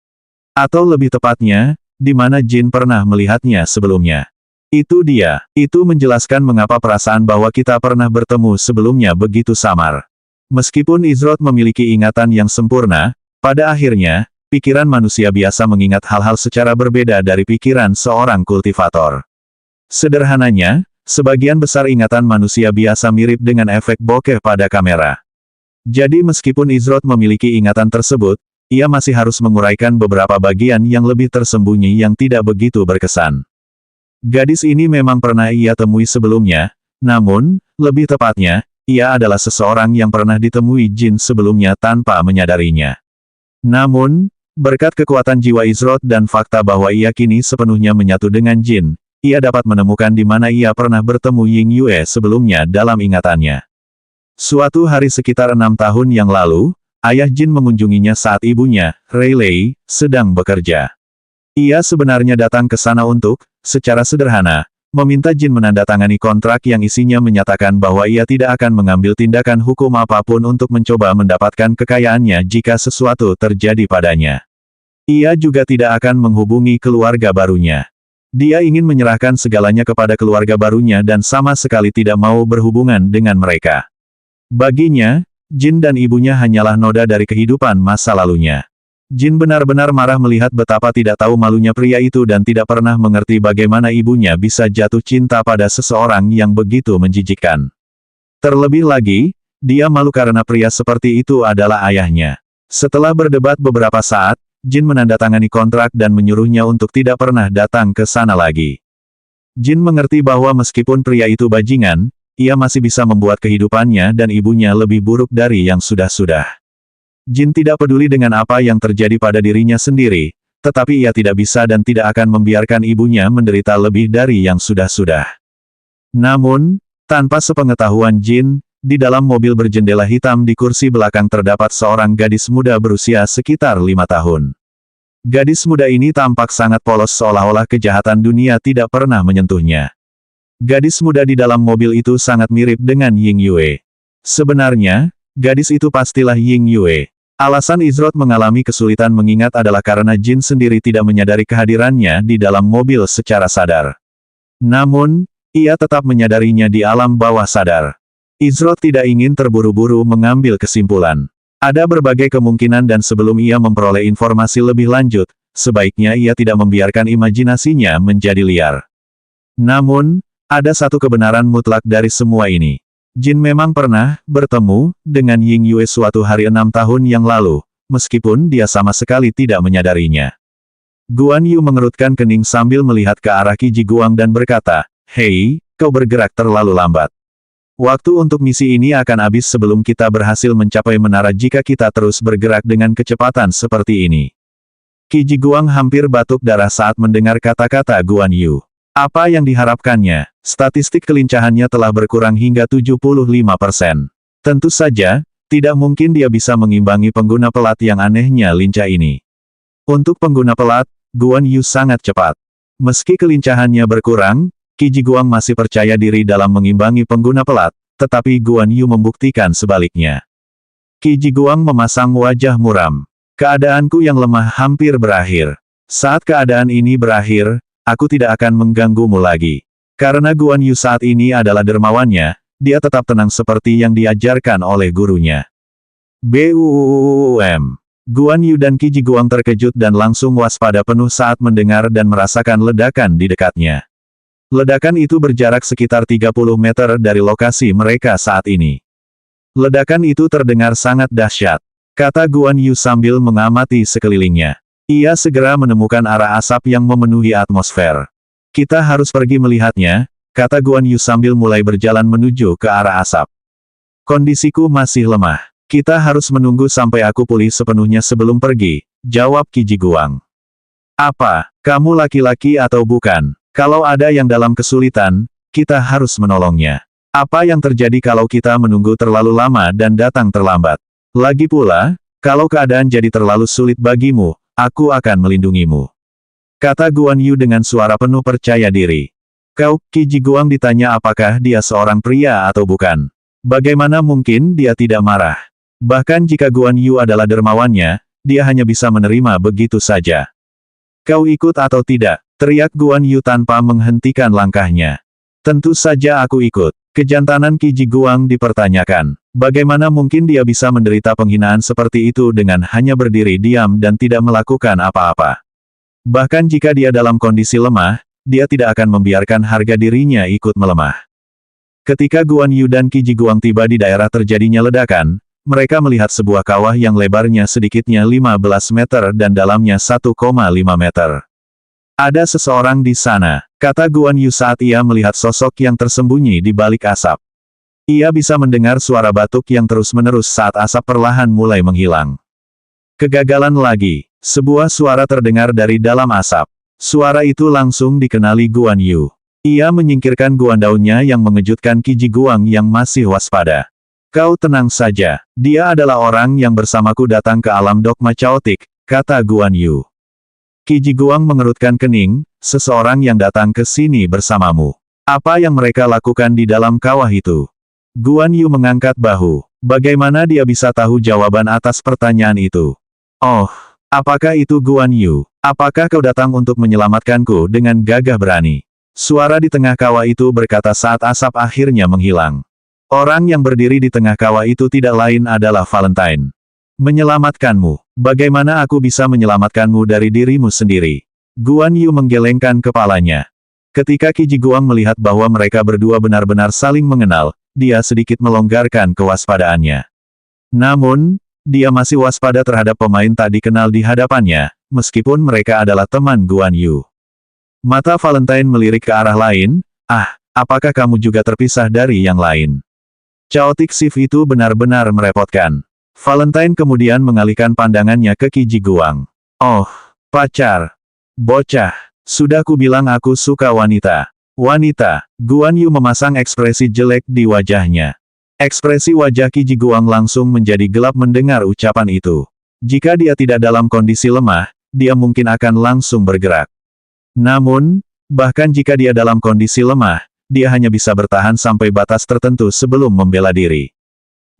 Atau lebih tepatnya, di mana Jin pernah melihatnya sebelumnya. Itu dia. Itu menjelaskan mengapa perasaan bahwa kita pernah bertemu sebelumnya begitu samar. Meskipun Izrot memiliki ingatan yang sempurna, pada akhirnya, pikiran manusia biasa mengingat hal-hal secara berbeda dari pikiran seorang kultivator. Sederhananya, sebagian besar ingatan manusia biasa mirip dengan efek bokeh pada kamera. Jadi meskipun Izrot memiliki ingatan tersebut, ia masih harus menguraikan beberapa bagian yang lebih tersembunyi yang tidak begitu berkesan. Gadis ini memang pernah ia temui sebelumnya, namun, lebih tepatnya, ia adalah seseorang yang pernah ditemui Jin sebelumnya tanpa menyadarinya. Namun, berkat kekuatan jiwa Izrot dan fakta bahwa ia kini sepenuhnya menyatu dengan Jin, ia dapat menemukan di mana ia pernah bertemu Ying Yue sebelumnya dalam ingatannya. Suatu hari sekitar 6 tahun yang lalu, ayah Jin mengunjunginya saat ibunya, Rei, sedang bekerja. Ia sebenarnya datang ke sana untuk, secara sederhana, meminta Jin menandatangani kontrak yang isinya menyatakan bahwa ia tidak akan mengambil tindakan hukum apapun untuk mencoba mendapatkan kekayaannya jika sesuatu terjadi padanya. Ia juga tidak akan menghubungi keluarga barunya. Dia ingin menyerahkan segalanya kepada keluarga barunya dan sama sekali tidak mau berhubungan dengan mereka. Baginya, Jin dan ibunya hanyalah noda dari kehidupan masa lalunya. Jin benar-benar marah melihat betapa tidak tahu malunya pria itu dan tidak pernah mengerti bagaimana ibunya bisa jatuh cinta pada seseorang yang begitu menjijikkan. Terlebih lagi, dia malu karena pria seperti itu adalah ayahnya. Setelah berdebat beberapa saat, Jin menandatangani kontrak dan menyuruhnya untuk tidak pernah datang ke sana lagi. Jin mengerti bahwa meskipun pria itu bajingan, ia masih bisa membuat kehidupannya dan ibunya lebih buruk dari yang sudah-sudah. Jin tidak peduli dengan apa yang terjadi pada dirinya sendiri, tetapi ia tidak bisa dan tidak akan membiarkan ibunya menderita lebih dari yang sudah-sudah. Namun, tanpa sepengetahuan Jin, di dalam mobil berjendela hitam di kursi belakang terdapat seorang gadis muda berusia sekitar 5 tahun. Gadis muda ini tampak sangat polos seolah-olah kejahatan dunia tidak pernah menyentuhnya. Gadis muda di dalam mobil itu sangat mirip dengan Ying Yue. Sebenarnya, gadis itu pastilah Ying Yue. Alasan Izrot mengalami kesulitan mengingat adalah karena Jin sendiri tidak menyadari kehadirannya di dalam mobil secara sadar. Namun, ia tetap menyadarinya di alam bawah sadar. Izrot tidak ingin terburu-buru mengambil kesimpulan. Ada berbagai kemungkinan dan sebelum ia memperoleh informasi lebih lanjut, sebaiknya ia tidak membiarkan imajinasinya menjadi liar. Namun, ada satu kebenaran mutlak dari semua ini. Jin memang pernah bertemu dengan Ying Yue suatu hari 6 tahun yang lalu, meskipun dia sama sekali tidak menyadarinya. Guan Yu mengerutkan kening sambil melihat ke arah Qi Ji Guang dan berkata, "Hei, kau bergerak terlalu lambat. Waktu untuk misi ini akan habis sebelum kita berhasil mencapai menara jika kita terus bergerak dengan kecepatan seperti ini." Qi Ji Guang hampir batuk darah saat mendengar kata-kata Guan Yu. Apa yang diharapkannya? Statistik kelincahannya telah berkurang hingga 75%. Tentu saja, tidak mungkin dia bisa mengimbangi pengguna pelat yang anehnya lincah ini. Untuk pengguna pelat, Guan Yu sangat cepat. Meski kelincahannya berkurang, Qi Ji Guang masih percaya diri dalam mengimbangi pengguna pelat, tetapi Guan Yu membuktikan sebaliknya. Qi Ji Guang memasang wajah muram. Keadaanku yang lemah hampir berakhir. Saat keadaan ini berakhir, aku tidak akan mengganggumu lagi. Karena Guan Yu saat ini adalah dermawannya, dia tetap tenang seperti yang diajarkan oleh gurunya. BUM. Guan Yu dan Qi Ji Guang terkejut dan langsung waspada penuh saat mendengar dan merasakan ledakan di dekatnya. Ledakan itu berjarak sekitar 30 meter dari lokasi mereka saat ini. Ledakan itu terdengar sangat dahsyat. kata Guan Yu sambil mengamati sekelilingnya. Ia segera menemukan arah asap yang memenuhi atmosfer. Kita harus pergi melihatnya, kata Guan Yu sambil mulai berjalan menuju ke arah asap. Kondisiku masih lemah. Kita harus menunggu sampai aku pulih sepenuhnya sebelum pergi, jawab Qi Jiguang. Apa, kamu laki-laki atau bukan? Kalau ada yang dalam kesulitan, kita harus menolongnya. Apa yang terjadi kalau kita menunggu terlalu lama dan datang terlambat? Lagi pula, kalau keadaan jadi terlalu sulit bagimu, aku akan melindungimu. Kata Guan Yu dengan suara penuh percaya diri. Kau, Qi Jiguang ditanya apakah dia seorang pria atau bukan. Bagaimana mungkin dia tidak marah? Bahkan jika Guan Yu adalah dermawannya, dia hanya bisa menerima begitu saja. Kau ikut atau tidak? Teriak Guan Yu tanpa menghentikan langkahnya. Tentu saja aku ikut. Kejantanan Qi Jiguang dipertanyakan. Bagaimana mungkin dia bisa menderita penghinaan seperti itu dengan hanya berdiri diam dan tidak melakukan apa-apa? Bahkan jika dia dalam kondisi lemah, dia tidak akan membiarkan harga dirinya ikut melemah. Ketika Guan Yu dan Qi Jiguang tiba di daerah terjadinya ledakan, mereka melihat sebuah kawah yang lebarnya sedikitnya 15 meter dan dalamnya 1,5 meter. Ada seseorang di sana, kata Guan Yu saat ia melihat sosok yang tersembunyi di balik asap. Ia bisa mendengar suara batuk yang terus-menerus saat asap perlahan mulai menghilang. Kegagalan lagi, sebuah suara terdengar dari dalam asap. Suara itu langsung dikenali Guan Yu. Ia menyingkirkan guandaunnya yang mengejutkan Qi Jiguang yang masih waspada. Kau tenang saja, dia adalah orang yang bersamaku datang ke alam dogma caotik, kata Guan Yu. Qi Jiguang mengerutkan kening, seseorang yang datang ke sini bersamamu. Apa yang mereka lakukan di dalam kawah itu? Guan Yu mengangkat bahu. Bagaimana dia bisa tahu jawaban atas pertanyaan itu? Oh, apakah itu Guan Yu? Apakah kau datang untuk menyelamatkanku dengan gagah berani? Suara di tengah kawah itu berkata saat asap akhirnya menghilang. Orang yang berdiri di tengah kawah itu tidak lain adalah Valentine. Menyelamatkanmu. Bagaimana aku bisa menyelamatkanmu dari dirimu sendiri? Guan Yu menggelengkan kepalanya. Ketika Qi Jiguang melihat bahwa mereka berdua benar-benar saling mengenal, dia sedikit melonggarkan kewaspadaannya. Namun, dia masih waspada terhadap pemain tak dikenal di hadapannya, meskipun mereka adalah teman Guan Yu. Mata Valentine melirik ke arah lain, apakah kamu juga terpisah dari yang lain? Chaotic Shift itu benar-benar merepotkan. Valentine kemudian mengalihkan pandangannya ke Qi Jiguang. Oh, pacar. Bocah. Sudah kubilang aku suka wanita. Wanita. Guan Yu memasang ekspresi jelek di wajahnya. Ekspresi wajah Qi Jiguang langsung menjadi gelap mendengar ucapan itu. Jika dia tidak dalam kondisi lemah, dia mungkin akan langsung bergerak. Namun, bahkan jika dia dalam kondisi lemah, dia hanya bisa bertahan sampai batas tertentu sebelum membela diri.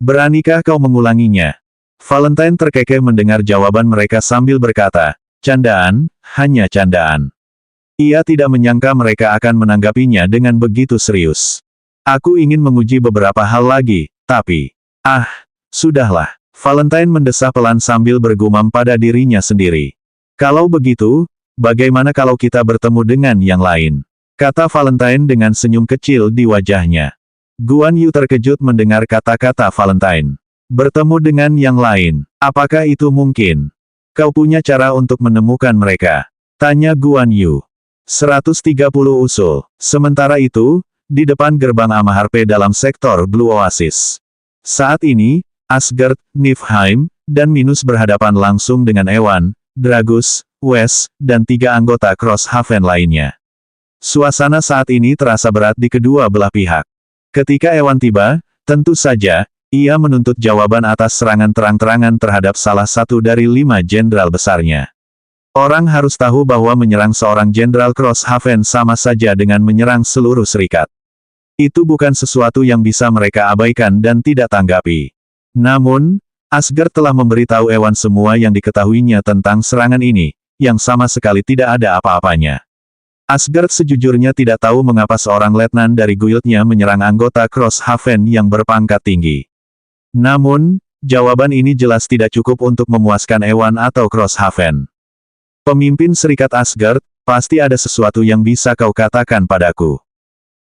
Beranikah kau mengulanginya? Valentine terkekeh mendengar jawaban mereka sambil berkata, candaan, hanya candaan. Ia tidak menyangka mereka akan menanggapinya dengan begitu serius. Aku ingin menguji beberapa hal lagi, tapi... sudahlah. Valentine mendesah pelan sambil bergumam pada dirinya sendiri. Kalau begitu, bagaimana kalau kita bertemu dengan yang lain? Kata Valentine dengan senyum kecil di wajahnya. Guan Yu terkejut mendengar kata-kata Valentine. Bertemu dengan yang lain, apakah itu mungkin? Kau punya cara untuk menemukan mereka? Tanya Guan Yu. 130 usul. Sementara itu, di depan gerbang Amaharpe dalam sektor Blue Oasis. Saat ini, Asgard, Niflheim, dan Minus berhadapan langsung dengan Ewan, Dragus, Wes, dan 3 anggota Cross Haven lainnya. Suasana saat ini terasa berat di kedua belah pihak. Ketika Ewan tiba, tentu saja, ia menuntut jawaban atas serangan terang-terangan terhadap salah satu dari 5 jenderal besarnya. Orang harus tahu bahwa menyerang seorang jenderal Cross Haven sama saja dengan menyerang seluruh serikat. Itu bukan sesuatu yang bisa mereka abaikan dan tidak tanggapi. Namun, Asgard telah memberitahu Ewan semua yang diketahuinya tentang serangan ini, yang sama sekali tidak ada apa-apanya. Asgard sejujurnya tidak tahu mengapa seorang letnan dari guildnya menyerang anggota Cross Haven yang berpangkat tinggi. Namun, jawaban ini jelas tidak cukup untuk memuaskan Ewan atau Cross Haven. Pemimpin Serikat Asgard, pasti ada sesuatu yang bisa kau katakan padaku.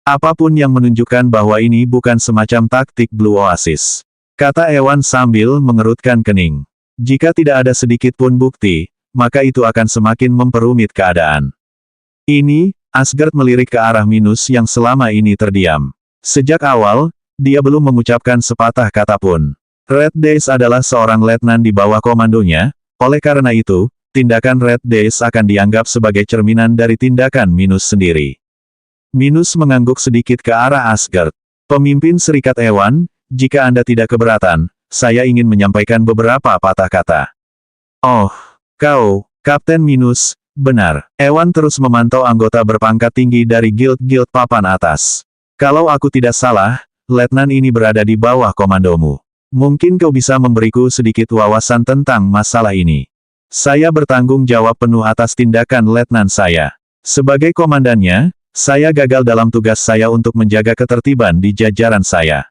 Apapun yang menunjukkan bahwa ini bukan semacam taktik Blue Oasis. Kata Ewan sambil mengerutkan kening. Jika tidak ada sedikit pun bukti, maka itu akan semakin memperumit keadaan. Ini, Asgard melirik ke arah Minus yang selama ini terdiam. Sejak awal, dia belum mengucapkan sepatah kata pun. Red Days adalah seorang letnan di bawah komandonya, oleh karena itu, tindakan Red Days akan dianggap sebagai cerminan dari tindakan Minus sendiri. Minus mengangguk sedikit ke arah Asgard. Pemimpin Serikat Ewan, jika Anda tidak keberatan, saya ingin menyampaikan beberapa patah kata. Oh, kau, Kapten Minus, benar. Ewan terus memantau anggota berpangkat tinggi dari guild-guild papan atas. Kalau aku tidak salah, letnan ini berada di bawah komandomu. Mungkin kau bisa memberiku sedikit wawasan tentang masalah ini. Saya bertanggung jawab penuh atas tindakan letnan saya. Sebagai komandannya, saya gagal dalam tugas saya untuk menjaga ketertiban di jajaran saya.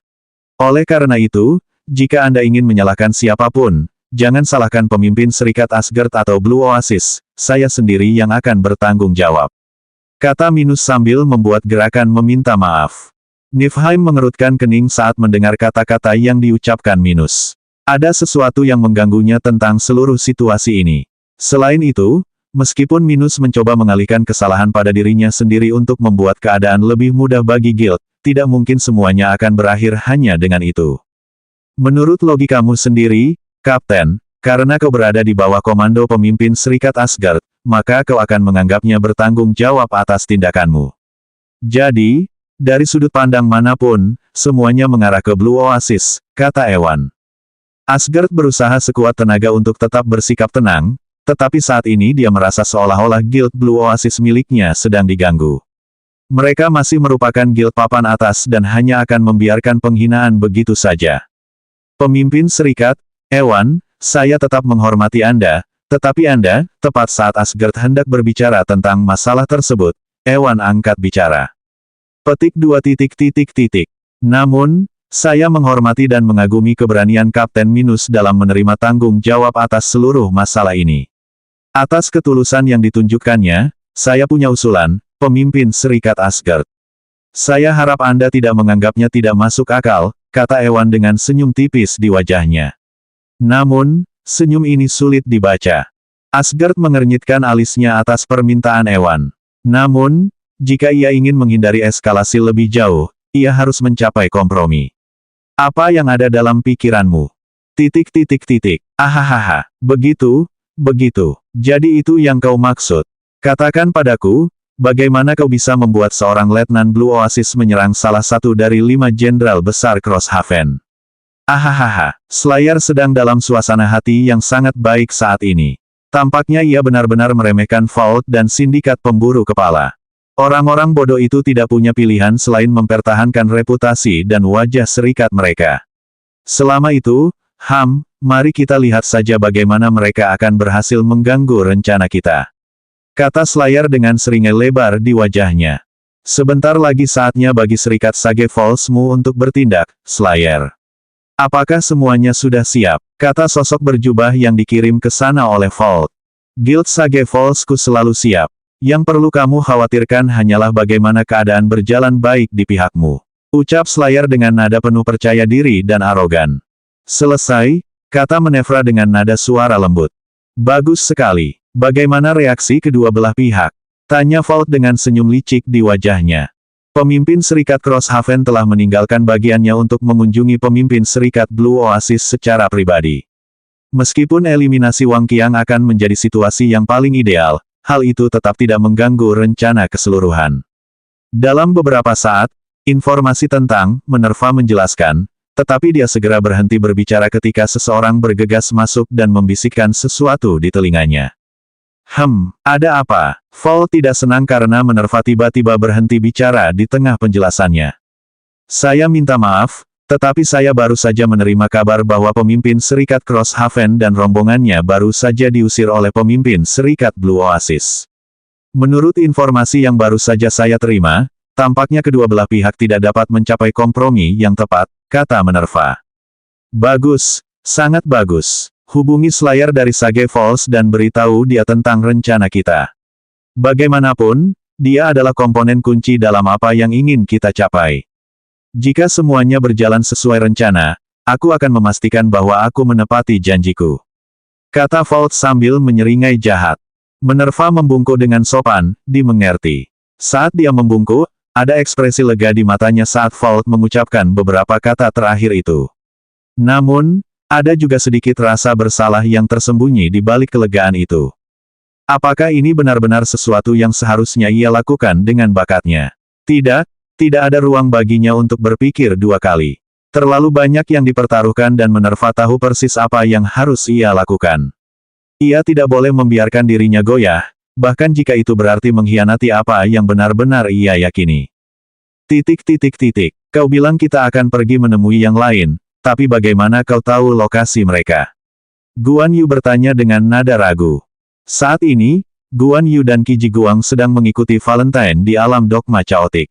Oleh karena itu, jika Anda ingin menyalahkan siapapun, jangan salahkan pemimpin Serikat Asgard atau Blue Oasis, saya sendiri yang akan bertanggung jawab. Kata Minus sambil membuat gerakan meminta maaf. Niflheim mengerutkan kening saat mendengar kata-kata yang diucapkan Minus. Ada sesuatu yang mengganggunya tentang seluruh situasi ini. Selain itu, meskipun Minus mencoba mengalihkan kesalahan pada dirinya sendiri untuk membuat keadaan lebih mudah bagi guild, tidak mungkin semuanya akan berakhir hanya dengan itu. Menurut logikamu sendiri, Kapten, karena kau berada di bawah komando pemimpin Serikat Asgard, maka kau akan menganggapnya bertanggung jawab atas tindakanmu. Jadi, dari sudut pandang manapun, semuanya mengarah ke Blue Oasis, kata Ewan. Asgard berusaha sekuat tenaga untuk tetap bersikap tenang, tetapi saat ini dia merasa seolah-olah guild Blue Oasis miliknya sedang diganggu. Mereka masih merupakan guild papan atas dan hanya akan membiarkan penghinaan begitu saja. Pemimpin Serikat, Ewan, saya tetap menghormati Anda, tetapi Anda, tepat saat Asgard hendak berbicara tentang masalah tersebut, Ewan angkat bicara. Petik 2. Namun, saya menghormati dan mengagumi keberanian Kapten Minus dalam menerima tanggung jawab atas seluruh masalah ini. Atas ketulusan yang ditunjukkannya, saya punya usulan, pemimpin Serikat Asgard. Saya harap Anda tidak menganggapnya tidak masuk akal, kata Ewan dengan senyum tipis di wajahnya. Namun, senyum ini sulit dibaca. Asgard mengernyitkan alisnya atas permintaan Ewan. Namun, jika ia ingin menghindari eskalasi lebih jauh, ia harus mencapai kompromi. Apa yang ada dalam pikiranmu? Ahahaha, begitu. Jadi itu yang kau maksud. Katakan padaku, bagaimana kau bisa membuat seorang letnan Blue Oasis menyerang salah satu dari 5 jenderal besar Crosshaven? Ahahaha, Slayer sedang dalam suasana hati yang sangat baik saat ini. Tampaknya ia benar-benar meremehkan Vault dan sindikat pemburu kepala. Orang-orang bodoh itu tidak punya pilihan selain mempertahankan reputasi dan wajah serikat mereka. Selama itu, mari kita lihat saja bagaimana mereka akan berhasil mengganggu rencana kita. Kata Slayer dengan seringai lebar di wajahnya. Sebentar lagi saatnya bagi Serikat Sage Fallsmu untuk bertindak, Slayer. Apakah semuanya sudah siap? Kata sosok berjubah yang dikirim ke sana oleh Vault. Guild Sage Fallsku selalu siap. Yang perlu kamu khawatirkan hanyalah bagaimana keadaan berjalan baik di pihakmu. Ucap Slayer dengan nada penuh percaya diri dan arogan. Selesai, kata Menevra dengan nada suara lembut. Bagus sekali. Bagaimana reaksi kedua belah pihak? Tanya Vault dengan senyum licik di wajahnya. Pemimpin Serikat Crosshaven telah meninggalkan bagiannya untuk mengunjungi pemimpin Serikat Blue Oasis secara pribadi. Meskipun eliminasi Wang Qiang akan menjadi situasi yang paling ideal, hal itu tetap tidak mengganggu rencana keseluruhan. Dalam beberapa saat, informasi tentang Minerva menjelaskan, tetapi dia segera berhenti berbicara ketika seseorang bergegas masuk dan membisikkan sesuatu di telinganya. Ada apa? Vault tidak senang karena Minerva tiba-tiba berhenti bicara di tengah penjelasannya. Saya minta maaf, tetapi saya baru saja menerima kabar bahwa pemimpin Serikat Crosshaven dan rombongannya baru saja diusir oleh pemimpin Serikat Blue Oasis. Menurut informasi yang baru saja saya terima, tampaknya kedua belah pihak tidak dapat mencapai kompromi yang tepat, kata Minerva. Bagus, sangat bagus. Hubungi Slayer dari Sage Falls dan beritahu dia tentang rencana kita. Bagaimanapun, dia adalah komponen kunci dalam apa yang ingin kita capai. Jika semuanya berjalan sesuai rencana, aku akan memastikan bahwa aku menepati janjiku. Kata Volt sambil menyeringai jahat. Minerva membungkuk dengan sopan, dimengerti. Saat dia membungkuk, ada ekspresi lega di matanya saat Volt mengucapkan beberapa kata terakhir itu. Namun, ada juga sedikit rasa bersalah yang tersembunyi di balik kelegaan itu. Apakah ini benar-benar sesuatu yang seharusnya ia lakukan dengan bakatnya? Tidak, tidak ada ruang baginya untuk berpikir dua kali. Terlalu banyak yang dipertaruhkan dan Minerva tahu persis apa yang harus ia lakukan. Ia tidak boleh membiarkan dirinya goyah, bahkan jika itu berarti mengkhianati apa yang benar-benar ia yakini. Kau bilang kita akan pergi menemui yang lain, tapi bagaimana kau tahu lokasi mereka? Guan Yu bertanya dengan nada ragu. Saat ini, Guan Yu dan Qi Jiguang sedang mengikuti Valentine di alam dogma caotik.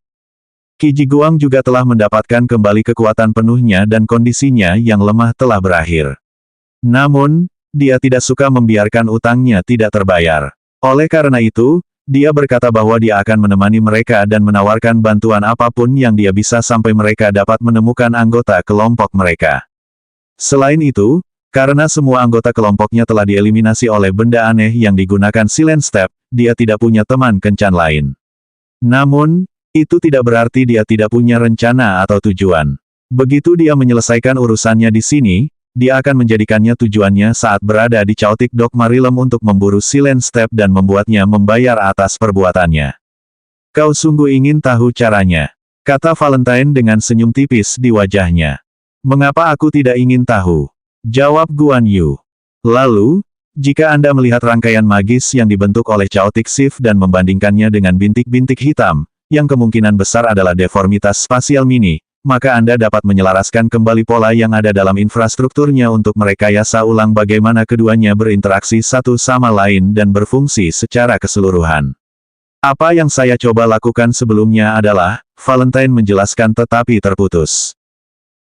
Qi Jiguang juga telah mendapatkan kembali kekuatan penuhnya dan kondisinya yang lemah telah berakhir. Namun, dia tidak suka membiarkan utangnya tidak terbayar. Oleh karena itu, dia berkata bahwa dia akan menemani mereka dan menawarkan bantuan apapun yang dia bisa sampai mereka dapat menemukan anggota kelompok mereka. Selain itu, karena semua anggota kelompoknya telah dieliminasi oleh benda aneh yang digunakan Silent Step, dia tidak punya teman kencan lain. Namun, itu tidak berarti dia tidak punya rencana atau tujuan. Begitu dia menyelesaikan urusannya di sini, dia akan menjadikannya tujuannya saat berada di Chaotic Dogma Realm untuk memburu Silent Step dan membuatnya membayar atas perbuatannya. Kau sungguh ingin tahu caranya? Kata Valentine dengan senyum tipis di wajahnya. Mengapa aku tidak ingin tahu? Jawab Guan Yu. Lalu, jika Anda melihat rangkaian magis yang dibentuk oleh Chaotic Shift dan membandingkannya dengan bintik-bintik hitam, yang kemungkinan besar adalah deformitas spasial mini, maka Anda dapat menyelaraskan kembali pola yang ada dalam infrastrukturnya untuk merekayasa ulang bagaimana keduanya berinteraksi satu sama lain dan berfungsi secara keseluruhan. Apa yang saya coba lakukan sebelumnya adalah, Valentine menjelaskan tetapi terputus.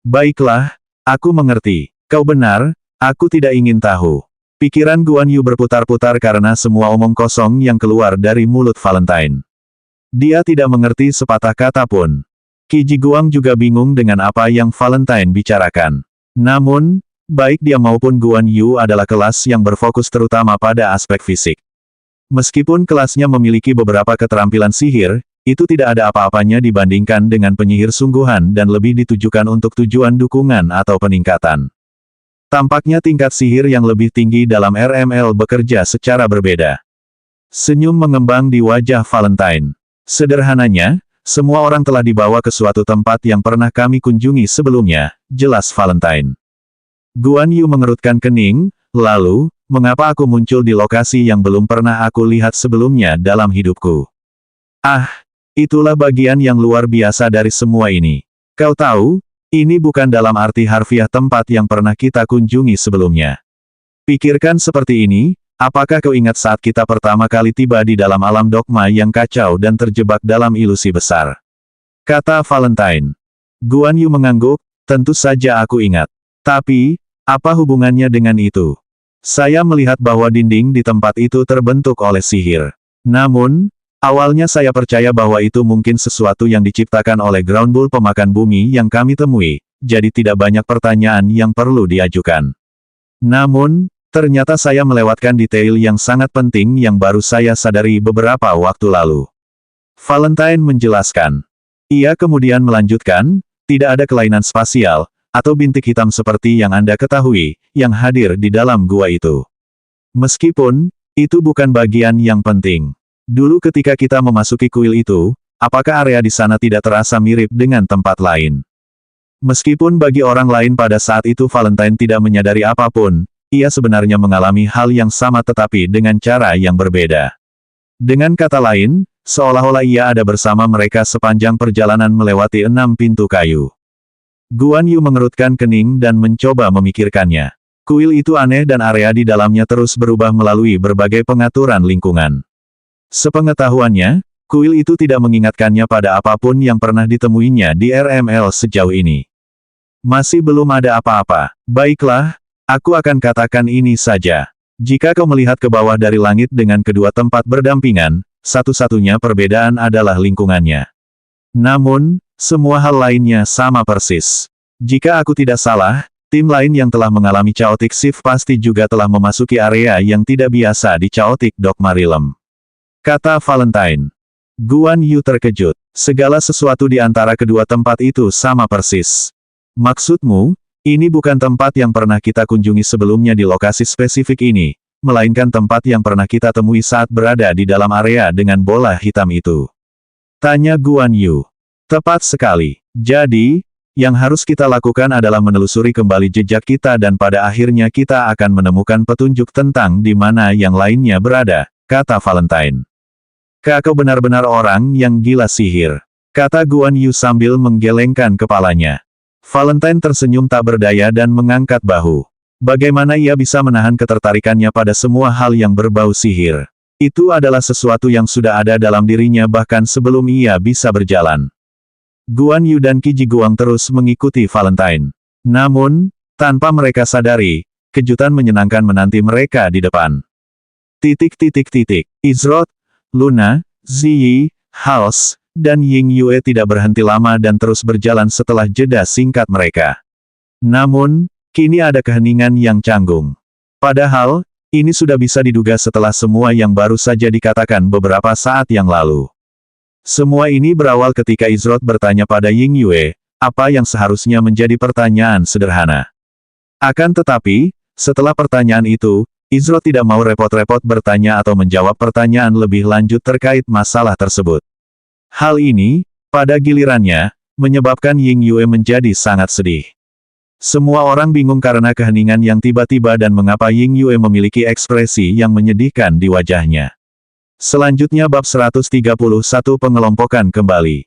Baiklah, aku mengerti. Kau benar, aku tidak ingin tahu. Pikiran Guan Yu berputar-putar karena semua omong kosong yang keluar dari mulut Valentine. Dia tidak mengerti sepatah kata pun. Qi Jiguang juga bingung dengan apa yang Valentine bicarakan. Namun, baik dia maupun Guan Yu adalah kelas yang berfokus terutama pada aspek fisik. Meskipun kelasnya memiliki beberapa keterampilan sihir, itu tidak ada apa-apanya dibandingkan dengan penyihir sungguhan dan lebih ditujukan untuk tujuan dukungan atau peningkatan. Tampaknya tingkat sihir yang lebih tinggi dalam RML bekerja secara berbeda. Senyum mengembang di wajah Valentine. Sederhananya, semua orang telah dibawa ke suatu tempat yang pernah kami kunjungi sebelumnya, jelas Valentine. Guan Yu mengerutkan kening, lalu, mengapa aku muncul di lokasi yang belum pernah aku lihat sebelumnya dalam hidupku? Ah, itulah bagian yang luar biasa dari semua ini. Kau tahu, ini bukan dalam arti harfiah tempat yang pernah kita kunjungi sebelumnya. Pikirkan seperti ini, apakah kau ingat saat kita pertama kali tiba di dalam alam dogma yang kacau dan terjebak dalam ilusi besar? Kata Valentine. Guan Yu mengangguk, tentu saja aku ingat. Tapi, apa hubungannya dengan itu? Saya melihat bahwa dinding di tempat itu terbentuk oleh sihir. Namun, awalnya saya percaya bahwa itu mungkin sesuatu yang diciptakan oleh Ground Bull pemakan bumi yang kami temui, jadi tidak banyak pertanyaan yang perlu diajukan. Namun, ternyata saya melewatkan detail yang sangat penting yang baru saya sadari beberapa waktu lalu. Valentine menjelaskan. Ia kemudian melanjutkan, tidak ada kelainan spasial, atau bintik hitam seperti yang Anda ketahui, yang hadir di dalam gua itu. Meskipun, itu bukan bagian yang penting. Dulu ketika kita memasuki kuil itu, apakah area di sana tidak terasa mirip dengan tempat lain? Meskipun bagi orang lain pada saat itu Valentine tidak menyadari apapun, ia sebenarnya mengalami hal yang sama tetapi dengan cara yang berbeda. Dengan kata lain, seolah-olah ia ada bersama mereka sepanjang perjalanan melewati 6 pintu kayu. Guan Yu mengerutkan kening dan mencoba memikirkannya. Kuil itu aneh dan area di dalamnya terus berubah melalui berbagai pengaturan lingkungan. Sepengetahuannya, kuil itu tidak mengingatkannya pada apapun yang pernah ditemuinya di RML sejauh ini. Masih belum ada apa-apa. Baiklah, aku akan katakan ini saja. Jika kau melihat ke bawah dari langit dengan kedua tempat berdampingan, satu-satunya perbedaan adalah lingkungannya. Namun, semua hal lainnya sama persis. Jika aku tidak salah, Tim lain yang telah mengalami Chaotic Shift pasti juga telah memasuki area yang tidak biasa di Chaotic Dogma Realm. Kata Valentine. Guan Yu terkejut. Segala sesuatu di antara kedua tempat itu sama persis. Maksudmu, ini bukan tempat yang pernah kita kunjungi sebelumnya di lokasi spesifik ini, melainkan tempat yang pernah kita temui saat berada di dalam area dengan bola hitam itu. Tanya Guan Yu. Tepat sekali. Jadi, yang harus kita lakukan adalah menelusuri kembali jejak kita dan pada akhirnya kita akan menemukan petunjuk tentang di mana yang lainnya berada, kata Valentine. Kau benar-benar orang yang gila sihir, kata Guan Yu sambil menggelengkan kepalanya. Valentine tersenyum tak berdaya dan mengangkat bahu. Bagaimana ia bisa menahan ketertarikannya pada semua hal yang berbau sihir? Itu adalah sesuatu yang sudah ada dalam dirinya bahkan sebelum ia bisa berjalan. Guan Yu dan Qi Jiguang terus mengikuti Valentine. Namun, tanpa mereka sadari, kejutan menyenangkan menanti mereka di depan. Izroth, Luna, Ziyi, Hals, dan Ying Yue tidak berhenti lama dan terus berjalan setelah jeda singkat mereka. Namun, kini ada keheningan yang canggung. Padahal, ini sudah bisa diduga setelah semua yang baru saja dikatakan beberapa saat yang lalu. Semua ini berawal ketika Izroth bertanya pada Ying Yue, apa yang seharusnya menjadi pertanyaan sederhana. Akan tetapi, setelah pertanyaan itu, Izroth tidak mau repot-repot bertanya atau menjawab pertanyaan lebih lanjut terkait masalah tersebut. Hal ini, pada gilirannya, menyebabkan Ying Yue menjadi sangat sedih. Semua orang bingung karena keheningan yang tiba-tiba dan mengapa Ying Yue memiliki ekspresi yang menyedihkan di wajahnya. Selanjutnya bab 131 pengelompokan kembali.